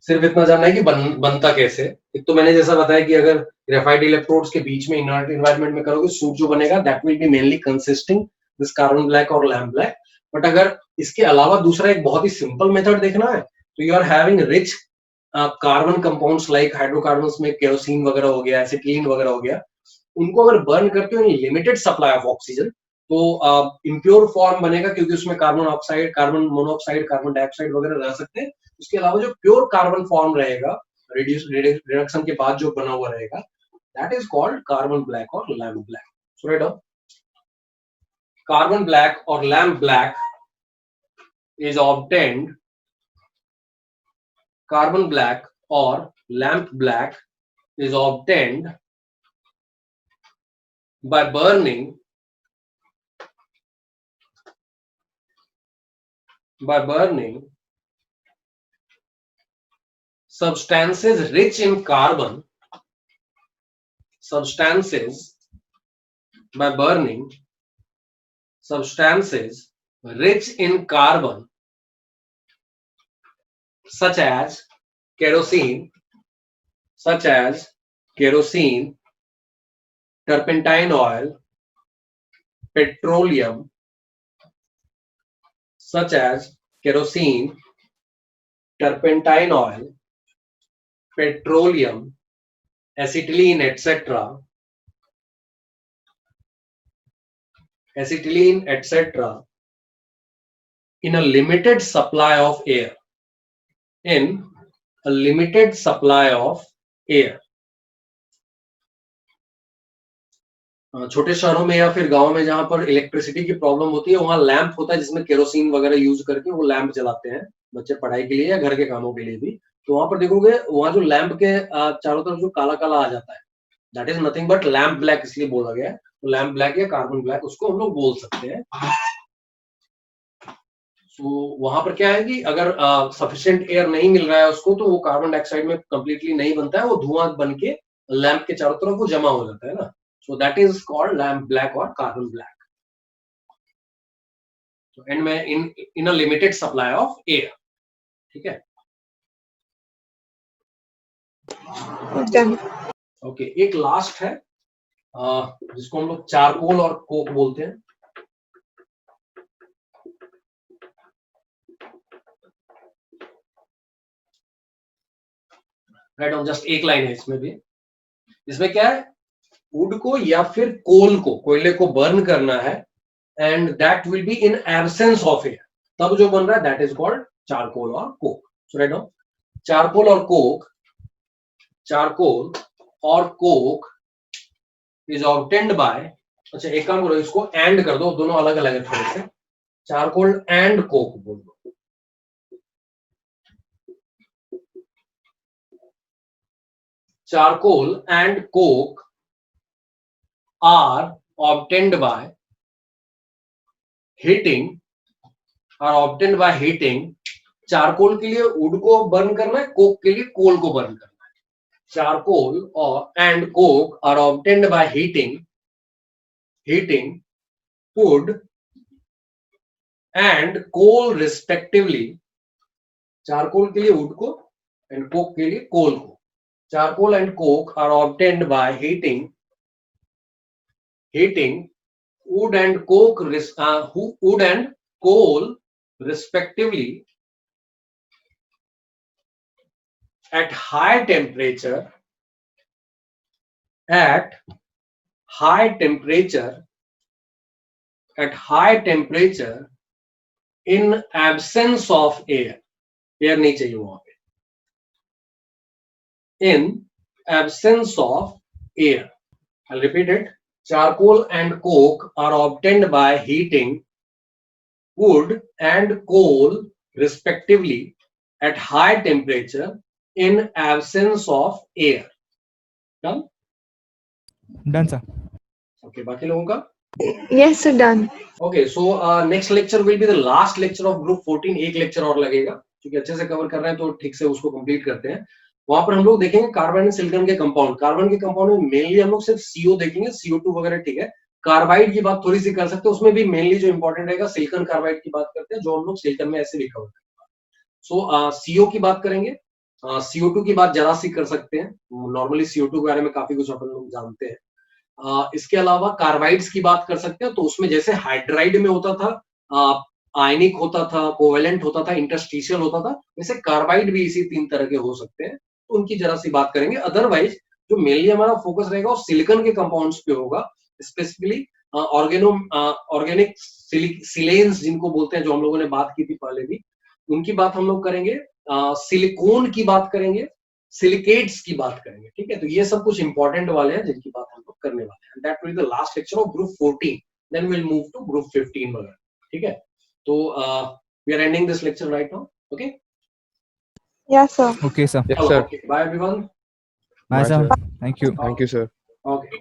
सिर्फ इतना जानना है कि बनता कैसे. एक तो मैंने जैसा बताया कि अगर ग्रेफाइट इलेक्ट्रोड्स के बीच में इनर्ट एनवायरनमेंट में करोगे, सूट जो बनेगा that will B mainly consisting this carbon black और लैम्प ब्लैक. बट अगर इसके अलावा दूसरा एक बहुत ही सिंपल मेथड देखना है, तो you are having rich carbon compounds like hydrocarbons में केरोसिन वगैरह हो गया, एसिटिलीन वगैरह हो गया, उनको अगर बर्न करते हो in limited supply of oxygen, तो इम्प्योर फॉर्म बनेगा, क्योंकि उसमें carbon oxide, carbon monoxide, carbon dioxide वगैरह रह सकते हैं. उसके अलावा जो प्योर कार्बन फॉर्म रहेगा रिडक्शन के बाद जो बना हुआ रहेगा, that is called carbon black और लैम्प ब्लैक. सो राइट डाउन, कार्बन ब्लैक और lamp black is obtained, carbon black or lamp black is obtained by burning substances rich in carbon, by burning substances rich in carbon such as kerosene, turpentine oil, petroleum, such as kerosene, turpentine oil, petroleum, acetylene, etc., in a limited supply of air. छोटे शहरों में या फिर गांव में जहां पर इलेक्ट्रिसिटी की प्रॉब्लम होती है, वहां लैंप होता है जिसमें केरोसिन वगैरह यूज करके वो लैंप जलाते हैं बच्चे पढ़ाई के लिए या घर के कामों के लिए भी। तो वहां पर देखोगे, वहां जो लैंप के चारों तरफ जो काला काला आ जाता है, that is nothing but lamp black, इसलिए बोला गया है। तो लैंप ब्लैक या कार्बन ब्लैक उसको हम लोग बोल सकते हैं। तो वहां पर क्या है कि अगर सफिशिएंट एयर नहीं मिल रहा है उसको, तो वो कार्बन डाइऑक्साइड में कंप्लीटली नहीं बनता है, वो धुआं बन के लैंप के चारों तरफ वो जमा हो जाता है ना। So that is called lamp black और कार्बन ब्लैक। एंड में in a limited supply of air, ठीक है। Done. ओके, एक लास्ट है जिसको हम लोग चारकोल और कोक बोलते हैं। राइट डाउन, जस्ट एक लाइन है इसमें भी। इसमें क्या है, वुड को या फिर कोल को, कोयले को बर्न करना है, and that will be in absence of air, तब जो बन रहा है दैट इज कॉल्ड चारकोल और कोक। सो राइट डाउन, चारकोल और कोक, चारकोल और कोक इज ऑब्टेन्ड बाय, अच्छा एक काम करो, इसको एंड कर दो, दोनों अलग अलग है थोड़े से, चारकोल एंड कोक बोल दो। Charcoal and coke are obtained by heating, charcoal के लिए वुड को बर्न करना है, कोक के लिए कोल को बर्न करना है। चारकोल और and coke are obtained by heating wood and coal respectively, charcoal के लिए वुड को एंड कोक के लिए कोल को। Charcoal and coke are obtained by heating wood and coal respectively at high temperature in absence of air, air नहीं चाहिए वहां पे, in absence of air. I'll repeat it. Charcoal and coke are obtained by heating wood and coal respectively at high temperature in absence of air. Done? Done, sir. Okay, बाकी लोगों का? Yes, sir, done. Okay, so next lecture will be the last lecture of group 14. एक lecture और लगेगा, क्योंकि अच्छे से कवर कर रहे हैं तो ठीक से उसको कंप्लीट करते हैं। वहां पर हम लोग देखेंगे कार्बन एंड सिलिकॉन के कंपाउंड। कार्बन के कंपाउंड में मेनली हम लोग सिर्फ CO देखेंगे, CO2 वगैरह, ठीक है। कार्बाइड की बात थोड़ी सी कर सकते हैं, उसमें भी मेनली जो इंपॉर्टेंट रहेगा सिलिकॉन कार्बाइड की बात करते हैं, जो हम लोग सिलिकॉन में ऐसे भी कवर करेंगे। सो CO की बात करेंगे, CO2 की बात जरा सी कर सकते हैं, नॉर्मली CO2 के बारे में काफी कुछ अपन लोग जानते हैं। इसके अलावा कार्बाइड्स की बात कर सकते हैं, तो उसमें जैसे हाइड्राइड में होता था, आयनिक होता था, कोवेलेंट होता था, इंटरस्टिशियल होता था, वैसे कार्बाइड भी इसी 3 तरह के हो सकते हैं, तो उनकी जरा सी बात करेंगे। अदरवाइज जो मेनली हमारा फोकस रहेगा वो सिलिकॉन के कंपाउंड्स पे होगा, स्पेसिफिकली ऑर्गेनिक सिलेन्स जिनको बोलते हैं, जो हम लोगों ने बात की थी पहले भी, उनकी बात हम लोग करेंगे। सिलिकॉन की बात करेंगे, सिलिकेट्स की बात करेंगे, ठीक है। तो ये सब कुछ इंपॉर्टेंट वाले हैं जिनकी बात हम लोग करने वाले हैं। That will be the last lecture of group 14, then we will move to group 15 वगैरह, ठीक है। तो we are ending this lecture right now, okay. Yes, sir. Okay, sir. Yes, sir. Okay, bye everyone. Bye, Bye, sir. sir. Thank you. Thank you, sir. Okay.